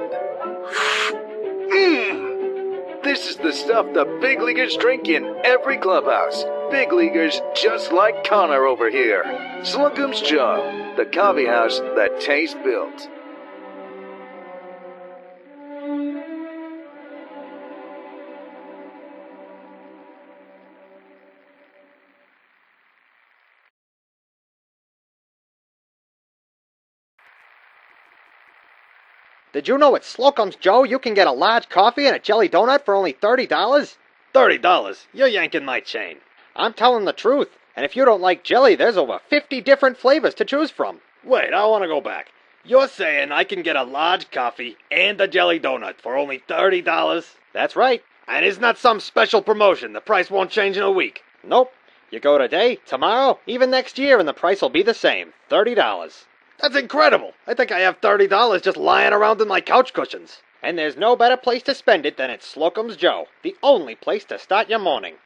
This is the stuff the big leaguers drink in every clubhouse. Big leaguers just like Connor over here. Slocum's Show, the coffee house that tastes built. Did you know at Slocum's Joe you can get a large coffee and a jelly donut for only $30? $30? You're yanking my chain. I'm telling the truth. And if you don't like jelly, there's over 50 different flavors to choose from. Wait, I want to go back. You're saying I can get a large coffee and a jelly donut for only $30? That's right. And isn't that some special promotion? The price won't change in a week. Nope. You go today, tomorrow, even next year, and the price will be the same. $30. That's incredible. I think I have $30 just lying around in my couch cushions. And there's no better place to spend it than at Slocum's Joe, the only place to start your morning.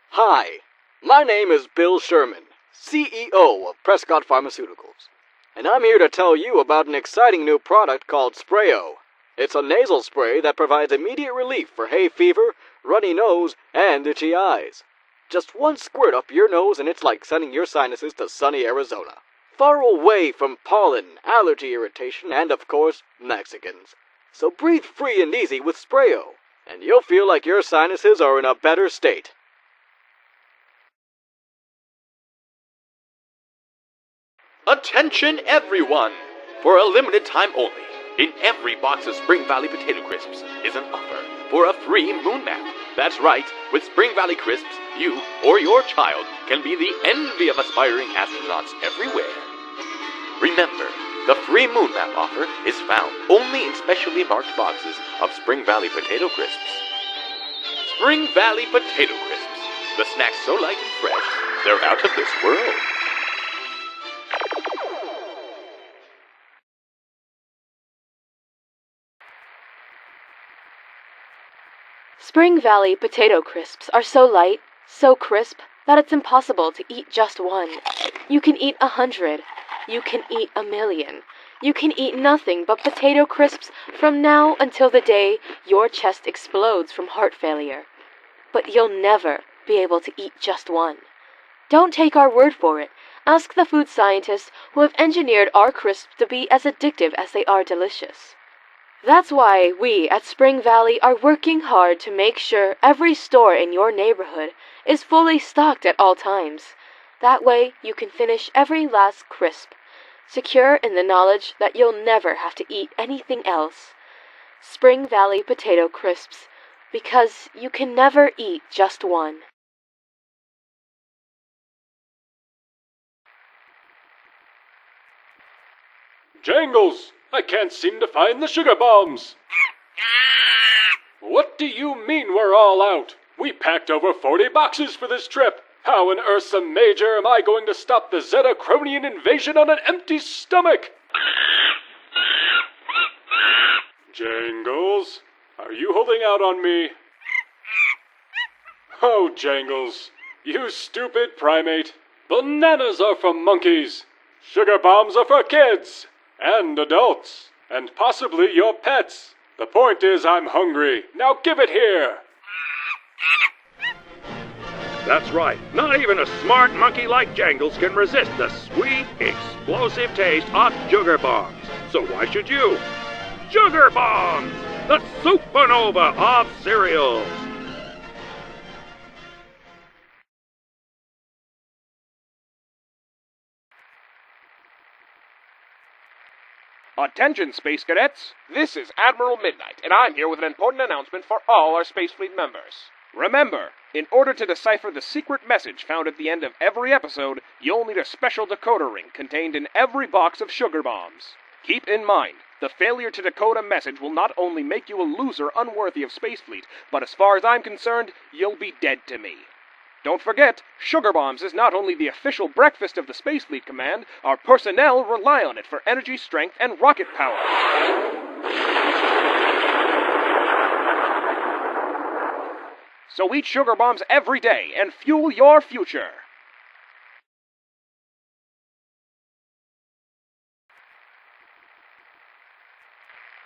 Hi, my name is Bill Sherman, CEO of Prescott Pharmaceuticals, and I'm here to tell you about an exciting new product called Sprayo. It's a nasal spray that provides immediate relief for hay fever, runny nose, and itchy eyes. Just one squirt up your nose and it's like sending your sinuses to sunny Arizona. Far away from pollen, allergy irritation, and of course, Mexicans. So breathe free and easy with Sprayo, and you'll feel like your sinuses are in a better state. Attention everyone! For a limited time only, in every box of Spring Valley Potato Crisps is an offer for a free moon map. That's right, with Spring Valley Crisps, you or your child can be the envy of aspiring astronauts everywhere. Remember, the free moon map offer is found only in specially marked boxes of Spring Valley Potato Crisps. Spring Valley Potato Crisps, the snacks so light and fresh, they're out of this world. Spring Valley Potato Crisps are so light, so crisp, that it's impossible to eat just one. You can eat 100. You can eat 1,000,000. You can eat nothing but potato crisps from now until the day your chest explodes from heart failure. But you'll never be able to eat just one. Don't take our word for it. Ask the food scientists who have engineered our crisps to be as addictive as they are delicious. That's why we at Spring Valley are working hard to make sure every store in your neighborhood is fully stocked at all times. That way you can finish every last crisp, secure in the knowledge that you'll never have to eat anything else. Spring Valley Potato Crisps, because you can never eat just one. Jangles! I can't seem to find the sugar bombs. What do you mean we're all out? We packed over 40 boxes for this trip. How in Ursa Major am I going to stop the Zetacronian invasion on an empty stomach? Jangles, are you holding out on me? Oh, Jangles, you stupid primate. Bananas are for monkeys. Sugar bombs are for kids. And adults. And possibly your pets. The point is I'm hungry. Now give it here. That's right. Not even a smart monkey like Jangles can resist the sweet, explosive taste of sugar bombs. So why should you? Sugar bombs! the supernova of cereals. Attention, Space Cadets! This is Admiral Midnight, and I'm here with an important announcement for all our Space Fleet members. Remember, in order to decipher the secret message found at the end of every episode, you'll need a special decoder ring contained in every box of sugar bombs. Keep in mind, the failure to decode a message will not only make you a loser unworthy of Space Fleet, but as far as I'm concerned, you'll be dead to me. Don't forget, Sugar Bombs is not only the official breakfast of the Space Fleet Command, our personnel rely on it for energy, strength, and rocket power. So eat Sugar Bombs every day and fuel your future.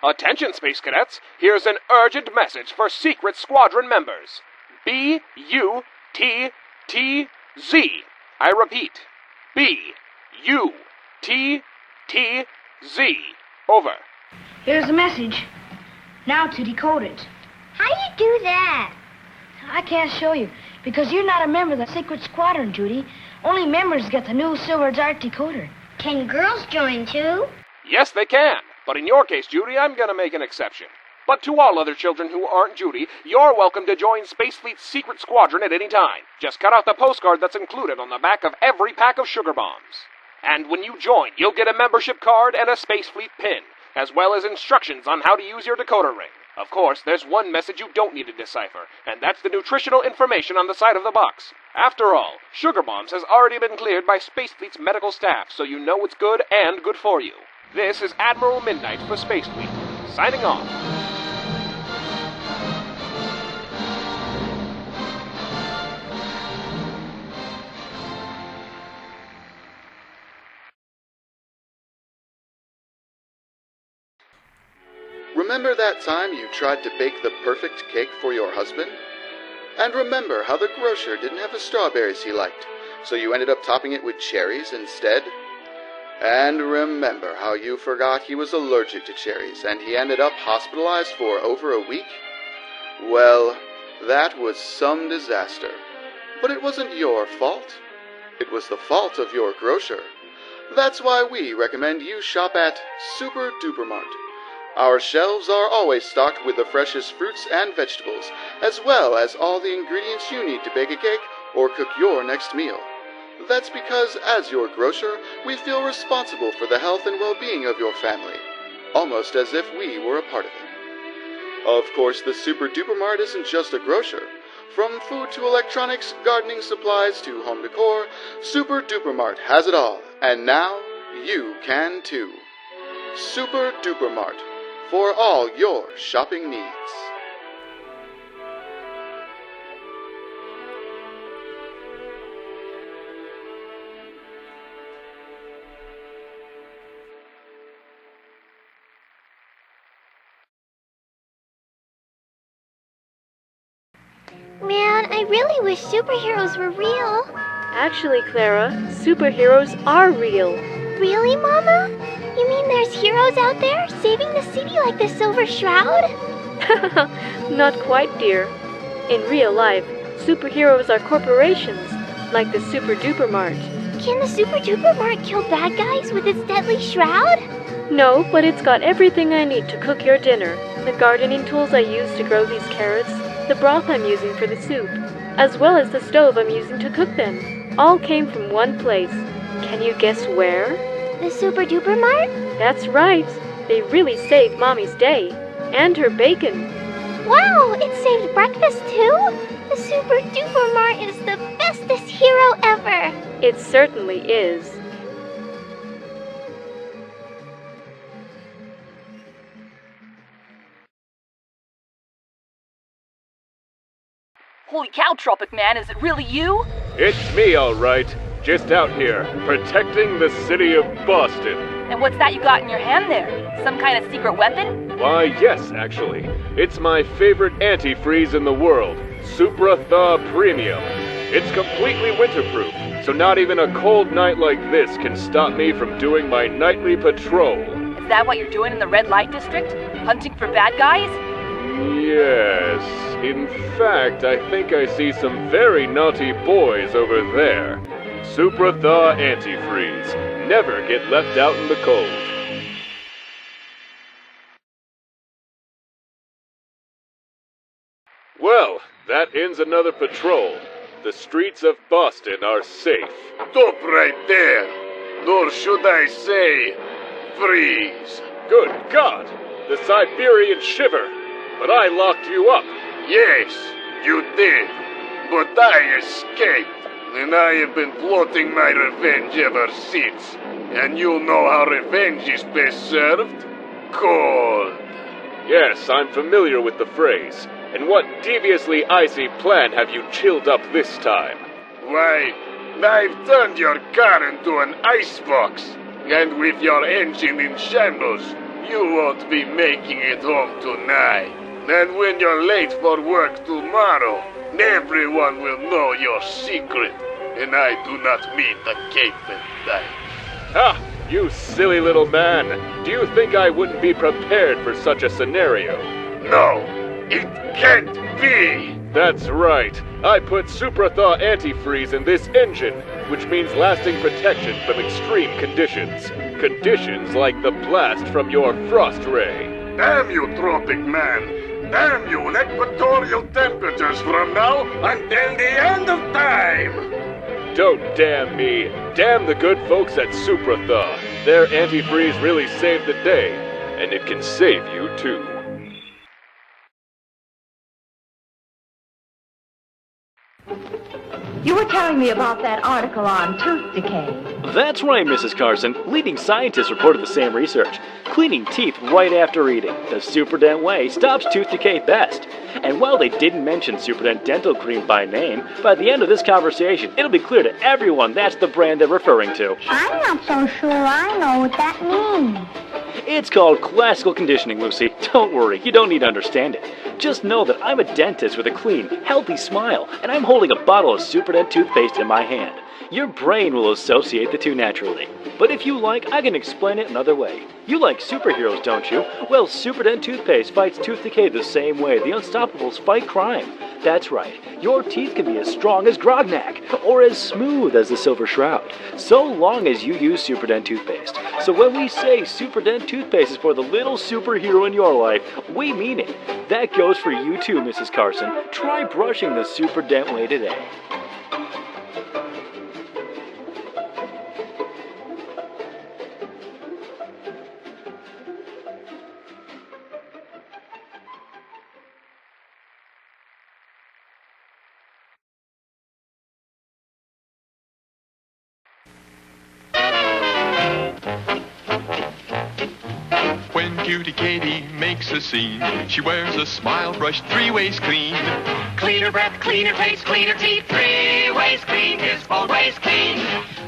Attention, Space Cadets! Here's an urgent message for Secret Squadron members. B-U-T-T-Z. I repeat, B-U-T-T-Z. Over. Here's the message. Now to decode it. How do you do that? I can't show you, because you're not a member of the Secret Squadron, Judy. Only members get the new Silver Dart decoder. Can girls join too? Yes, they can. But in your case, Judy, I'm gonna make an exception. But to all other children who aren't Judy, you're welcome to join Space Fleet's Secret Squadron at any time. Just cut out the postcard that's included on the back of every pack of sugar bombs. And when you join, you'll get a membership card and a Space Fleet pin, as well as instructions on how to use your decoder ring. Of course, there's one message you don't need to decipher, and that's the nutritional information on the side of the box. After all, Sugar Bombs has already been cleared by Space Fleet's medical staff, so you know it's good and good for you. This is Admiral Midnight for Space Fleet, signing off. Remember that time you tried to bake the perfect cake for your husband? And remember how the grocer didn't have the strawberries he liked, so you ended up topping it with cherries instead? And remember how you forgot he was allergic to cherries and he ended up hospitalized for over a week? Well, that was some disaster. But it wasn't your fault. It was the fault of your grocer. That's why we recommend you shop at Super Duper Mart. Our shelves are always stocked with the freshest fruits and vegetables, as well as all the ingredients you need to bake a cake or cook your next meal. That's because, as your grocer, we feel responsible for the health and well-being of your family, almost as if we were a part of it. Of course, the Super Duper Mart isn't just a grocer. From food to electronics, gardening supplies to home decor, Super Duper Mart has it all, and now you can too. Super Duper Mart, for all your shopping needs. Man, I really wish superheroes were real. Actually, Clara, superheroes are real. Really, Mama? You mean there's heroes out there saving the city like the Silver Shroud? Not quite, dear. In real life, superheroes are corporations, like the Super Duper Mart. Can the Super Duper Mart kill bad guys with its deadly shroud? No, but it's got everything I need to cook your dinner. The gardening tools I use to grow these carrots, the broth I'm using for the soup, as well as the stove I'm using to cook them. All came from one place. Can you guess where? The Super Duper Mart? That's right. They really saved Mommy's day. And her bacon. Wow, it saved breakfast too? The Super Duper Mart is the bestest hero ever. It certainly is. Holy cow, Tropic Man, is it really you? It's me, all right. Just out here, protecting the city of Boston. And what's that you got in your hand there? Some kind of secret weapon? Why, yes, actually. It's my favorite antifreeze in the world, Supra Thaw Premium. It's completely winterproof, so not even a cold night like this can stop me from doing my nightly patrol. Is that what you're doing in the red light district? Hunting for bad guys? Yes. In fact, I think I see some very naughty boys over there. Super Thaw Antifreeze. Never get left out in the cold. Well, that ends another patrol. The streets of Boston are safe. Stop right there! Nor should I say, freeze. Good God! The Siberian shiver! But I locked you up. Yes, you did. But I escaped. And I have been plotting my revenge ever since. And you know how revenge is best served? Cold. Yes, I'm familiar with the phrase. And what deviously icy plan have you chilled up this time? Why, I've turned your car into an icebox. And with your engine in shambles, you won't be making it home tonight. And when you're late for work tomorrow, everyone will know your secret. And I do not mean the cape and tie. Ha! You silly little man! Do you think I wouldn't be prepared for such a scenario? No, it can't be! That's right. I put Super Thaw Antifreeze in this engine, which means lasting protection from extreme conditions. Conditions like the blast from your frost ray. Damn you, Tropic Man! Damn you, equatorial temperatures from now until the end of time! Don't damn me. Damn the good folks at Super Thaw. Their antifreeze really saved the day. And it can save you too. You were telling me about that article on tooth decay. That's right, Mrs. Carson. Leading scientists reported the same research. Cleaning teeth right after eating, the Superdent way, stops tooth decay best. And while they didn't mention Superdent Dental Cream by name, by the end of this conversation, it'll be clear to everyone that's the brand they're referring to. I'm not so sure I know what that means. It's called classical conditioning, Lucy. Don't worry, you don't need to understand it. Just know that I'm a dentist with a clean, healthy smile, and I'm holding a bottle of Superdent toothpaste in my hand. Your brain will associate the two naturally. But if you like, I can explain it another way. You like superheroes, don't you? Well, Superdent toothpaste fights tooth decay the same way the Unstoppables fight crime. That's right. Your teeth can be as strong as Grognak, or as smooth as the Silver Shroud, so long as you use Superdent toothpaste. So when we say Superdent toothpaste is for the little superhero in your life, we mean it. That goes for you too, Mrs. Carson. Try brushing the Superdent way today. When Cutie Katie makes a scene, she wears a smile brushed 3 ways clean. Cleaner breath, cleaner taste, cleaner teeth, 3 ways clean is 4 ways clean.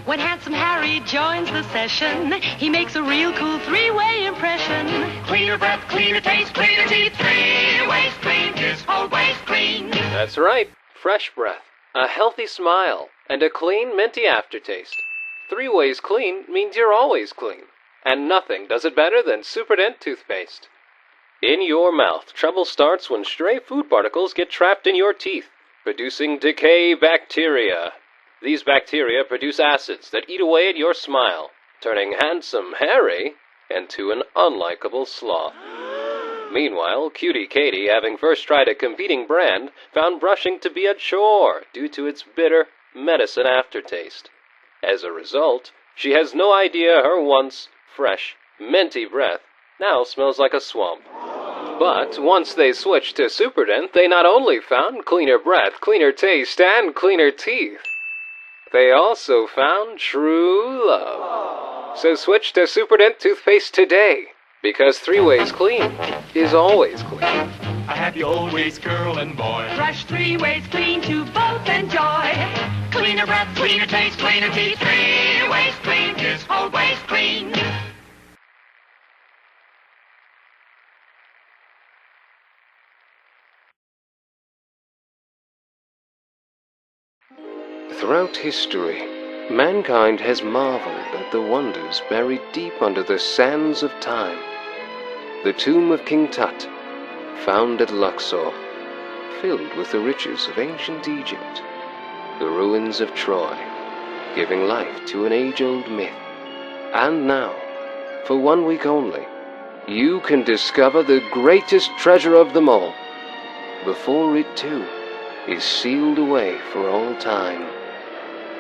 When Handsome Harry joins the session, he makes a real cool 3-way impression. Cleaner breath, cleaner taste, cleaner teeth, 3 ways clean is 4 ways clean. That's right, fresh breath, a healthy smile, and a clean, minty aftertaste. 3 ways clean means you're always clean. And nothing does it better than Superdent toothpaste. In your mouth, trouble starts when stray food particles get trapped in your teeth, producing decay bacteria. These bacteria produce acids that eat away at your smile, turning Handsome Harry into an unlikable sloth. Meanwhile, Cutie Katie, having first tried a competing brand, found brushing to be a chore due to its bitter medicine aftertaste. As a result, she has no idea her once fresh, minty breath now smells like a swamp. But once they switched to Superdent, they not only found cleaner breath, cleaner taste, and cleaner teeth, they also found true love. So switch to Superdent toothpaste today, because 3 ways clean is always clean. A happy always girl and boy. Brush 3 ways clean to both enjoy. Cleaner breath, cleaner taste, cleaner teeth, 3 ways clean is 4 ways clean. Throughout history, mankind has marveled at the wonders buried deep under the sands of time. The tomb of King Tut, found at Luxor, filled with the riches of ancient Egypt, the ruins of Troy, giving life to an age-old myth. And now, for 1 week only, you can discover the greatest treasure of them all, before it too is sealed away for all time.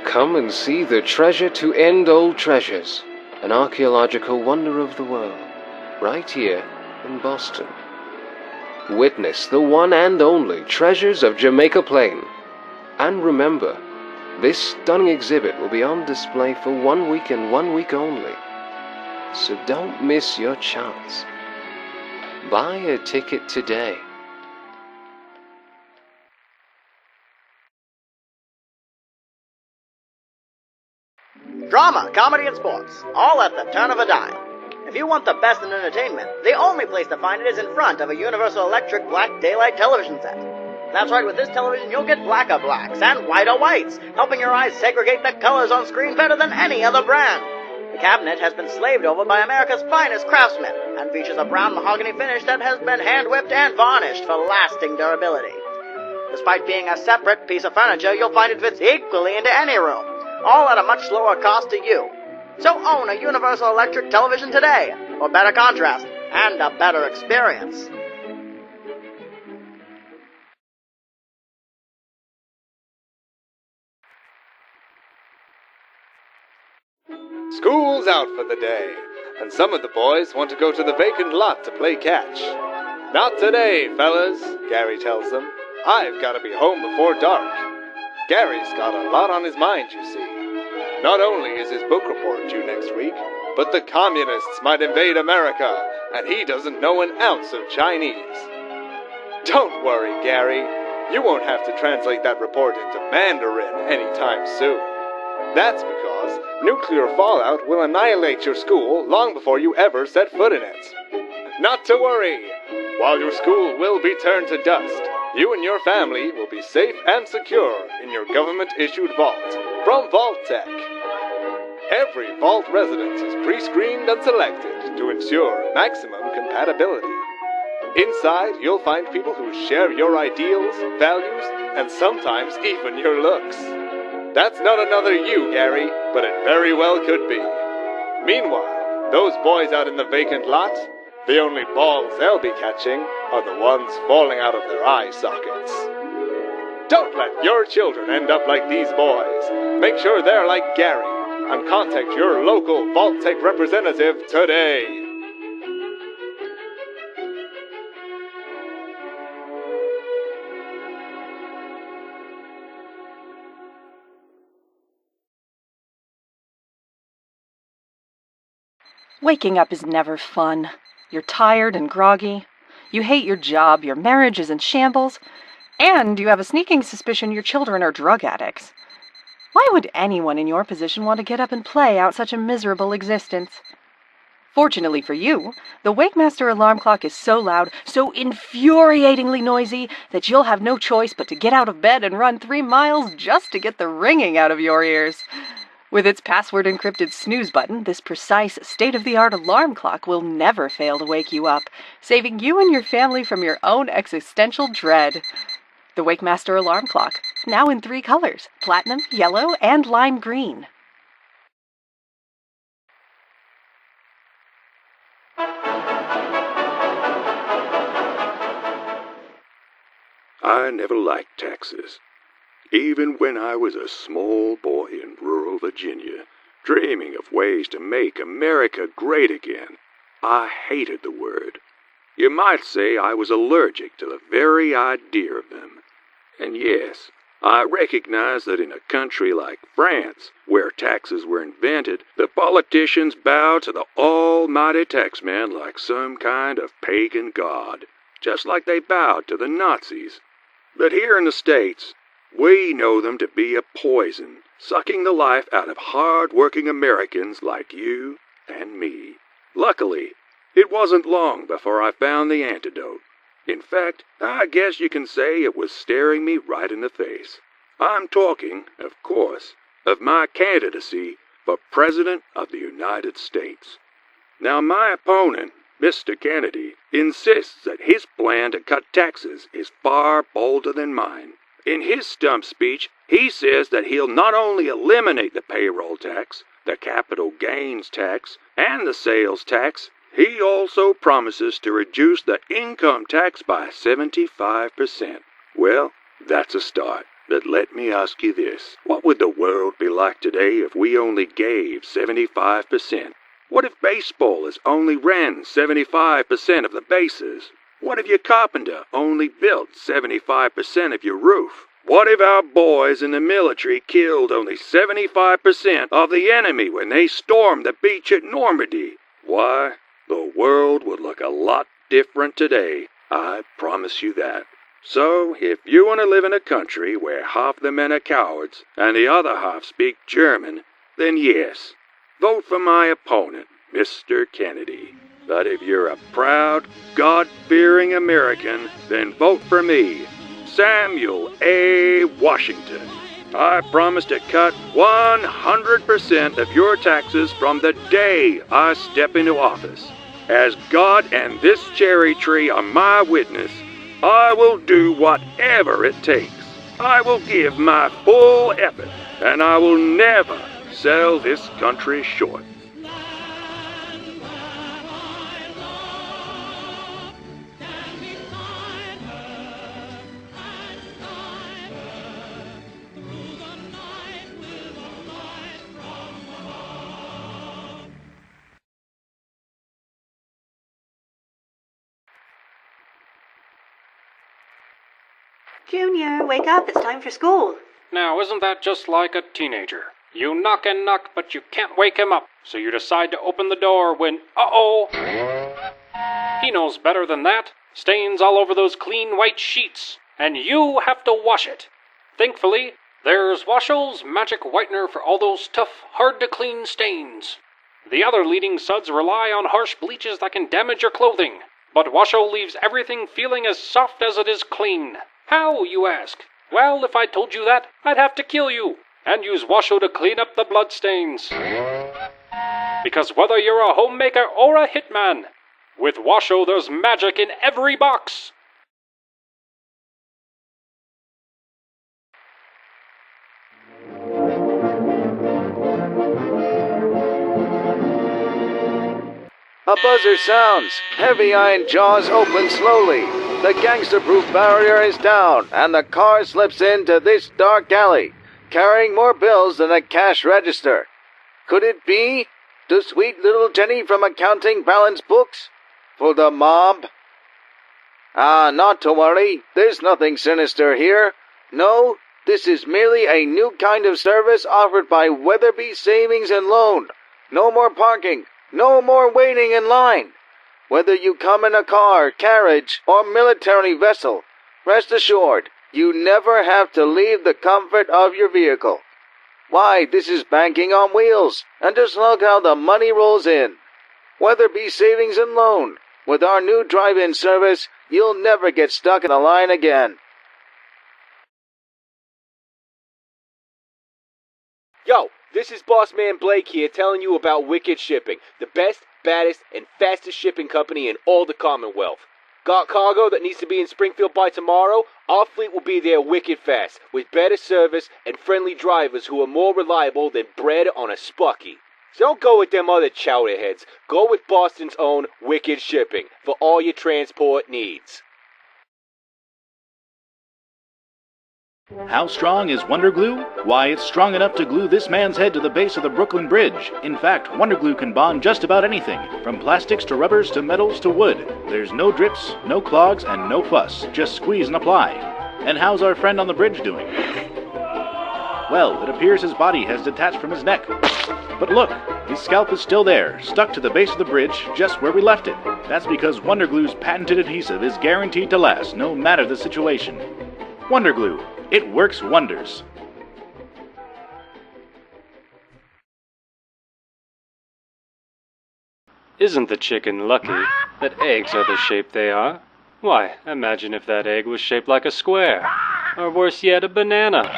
Come and see the treasure to end all treasures, an archaeological wonder of the world, right here in Boston. Witness the one and only treasures of Jamaica Plain. And remember, this stunning exhibit will be on display for 1 week and 1 week only. So don't miss your chance. Buy a ticket today. Drama, comedy, and sports, all at the turn of a dime. If you want the best in entertainment, the only place to find it is in front of a Universal Electric black daylight television set. That's right, with this television you'll get blacker blacks and whiter whites, helping your eyes segregate the colors on screen better than any other brand. The cabinet has been slaved over by America's finest craftsmen and features a brown mahogany finish that has been hand-whipped and varnished for lasting durability. Despite being a separate piece of furniture, you'll find it fits equally into any room, all at a much lower cost to you. So own a Universal Electric television today, for better contrast and a better experience. School's out for the day, and some of the boys want to go to the vacant lot to play catch. Not today, fellas, Gary tells them. I've got to be home before dark. Gary's got a lot on his mind, you see. Not only is his book report due next week, but the communists might invade America, and he doesn't know an ounce of Chinese. Don't worry, Gary. You won't have to translate that report into Mandarin anytime soon. That's because nuclear fallout will annihilate your school long before you ever set foot in it. Not to worry. While your school will be turned to dust, you and your family will be safe and secure in your government-issued vault from Vault-Tec. Every vault residence is pre-screened and selected to ensure maximum compatibility. Inside, you'll find people who share your ideals, values, and sometimes even your looks. That's not another you, Gary, but it very well could be. Meanwhile, those boys out in the vacant lot, the only balls they'll be catching are the ones falling out of their eye sockets. Don't let your children end up like these boys. Make sure they're like Gary, and contact your local Vault-Tec representative today. Waking up is never fun. You're tired and groggy. You hate your job, your marriage is in shambles, and you have a sneaking suspicion your children are drug addicts. Why would anyone in your position want to get up and play out such a miserable existence? Fortunately for you, the Wakemaster alarm clock is so loud, so infuriatingly noisy, that you'll have no choice but to get out of bed and run 3 miles just to get the ringing out of your ears. With its password-encrypted snooze button, this precise, state-of-the-art alarm clock will never fail to wake you up, saving you and your family from your own existential dread. The Wakemaster alarm clock, now in 3 colors, platinum, yellow, and lime green. I never liked taxes. Even when I was a small boy in rural Virginia, dreaming of ways to make America great again, I hated the word. You might say I was allergic to the very idea of them. And yes, I recognize that in a country like France, where taxes were invented, the politicians bow to the almighty taxman like some kind of pagan god, just like they bowed to the Nazis. But here in the States, we know them to be a poison, sucking the life out of hard-working Americans like you and me. Luckily, it wasn't long before I found the antidote. In fact, I guess you can say it was staring me right in the face. I'm talking, of course, of my candidacy for President of the United States. Now, my opponent, Mr. Kennedy insists that his plan to cut taxes is far bolder than mine. In his stump speech, he says that he'll not only eliminate the payroll tax, the capital gains tax, and the sales tax, he also promises to reduce the income tax by 75%. Well, that's a start. But let me ask you this. What would the world be like today if we only gave 75%? What if baseballers only ran 75% of the bases? What if your carpenter only built 75% of your roof? What if our boys in the military killed only 75% of the enemy when they stormed the beach at Normandy? Why, the world would look a lot different today. I promise you that. So, if you want to live in a country where half the men are cowards and the other half speak German, then yes, vote for my opponent, Mr. Kennedy. But if you're a proud, God-fearing American, then vote for me, Samuel A. Washington. I promise to cut 100% of your taxes from the day I step into office. As God and this cherry tree are my witness, I will do whatever it takes. I will give my full effort, and I will never sell this country short. Junior, wake up. It's time for school. Now, isn't that just like a teenager? You knock and knock, but you can't wake him up, so you decide to open the door when, uh-oh! He knows better than that. Stains all over those clean white sheets, and you have to wash it. Thankfully, there's Washo's magic whitener for all those tough, hard-to-clean stains. The other leading suds rely on harsh bleaches that can damage your clothing, but Washo leaves everything feeling as soft as it is clean. How, you ask? Well, if I told you that, I'd have to kill you, and use Washo to clean up the bloodstains. Because whether you're a homemaker or a hitman, with Washo there's magic in every box. A buzzer sounds. Heavy iron jaws open slowly. The gangster-proof barrier is down, and the car slips into this dark alley, carrying more bills than a cash register. Could it be the sweet little Jenny from accounting balance books? For the mob? Ah, not to worry. There's nothing sinister here. No, this is merely a new kind of service offered by Weatherby Savings and Loan. No more parking. No more waiting in line. Whether you come in a car, carriage, or military vessel, rest assured, you never have to leave the comfort of your vehicle. Why, this is banking on wheels, and just look how the money rolls in. Weatherby Savings and Loan. With our new drive-in service, you'll never get stuck in the line again. Yo, this is Boss Man Blake here telling you about Wicked Shipping, the best, baddest, and fastest shipping company in all the Commonwealth. Got cargo that needs to be in Springfield by tomorrow? Our fleet will be there wicked fast, with better service and friendly drivers who are more reliable than bread on a spucky. So don't go with them other chowderheads. Go with Boston's own Wicked Shipping for all your transport needs. How strong is Wonder Glue? Why, it's strong enough to glue this man's head to the base of the Brooklyn Bridge. In fact, Wonder Glue can bond just about anything, from plastics to rubbers to metals to wood. There's no drips, no clogs, and no fuss. Just squeeze and apply. And how's our friend on the bridge doing? Well, it appears his body has detached from his neck. But look, his scalp is still there, stuck to the base of the bridge, just where we left it. That's because Wonder Glue's patented adhesive is guaranteed to last, no matter the situation. Wonder Glue. It works wonders. Isn't the chicken lucky that eggs are the shape they are? Why, imagine if that egg was shaped like a square, or worse yet, a banana.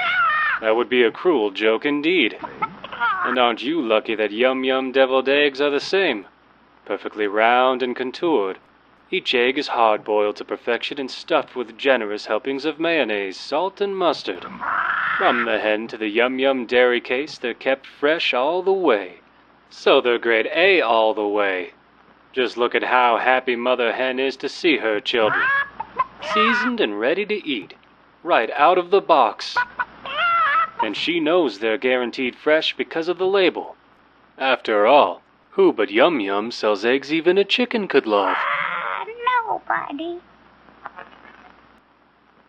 That would be a cruel joke indeed. And aren't you lucky that yum-yum deviled eggs are the same? perfectly round and contoured. Each egg is hard-boiled to perfection and stuffed with generous helpings of mayonnaise, salt, and mustard. From the hen to the yum-yum dairy case, they're kept fresh all the way. So they're grade A all the way. Just look at how happy Mother Hen is to see her children. Seasoned and ready to eat, right out of the box. And she knows they're guaranteed fresh because of the label. After all, who but Yum Yum sells eggs even a chicken could love? Nobody.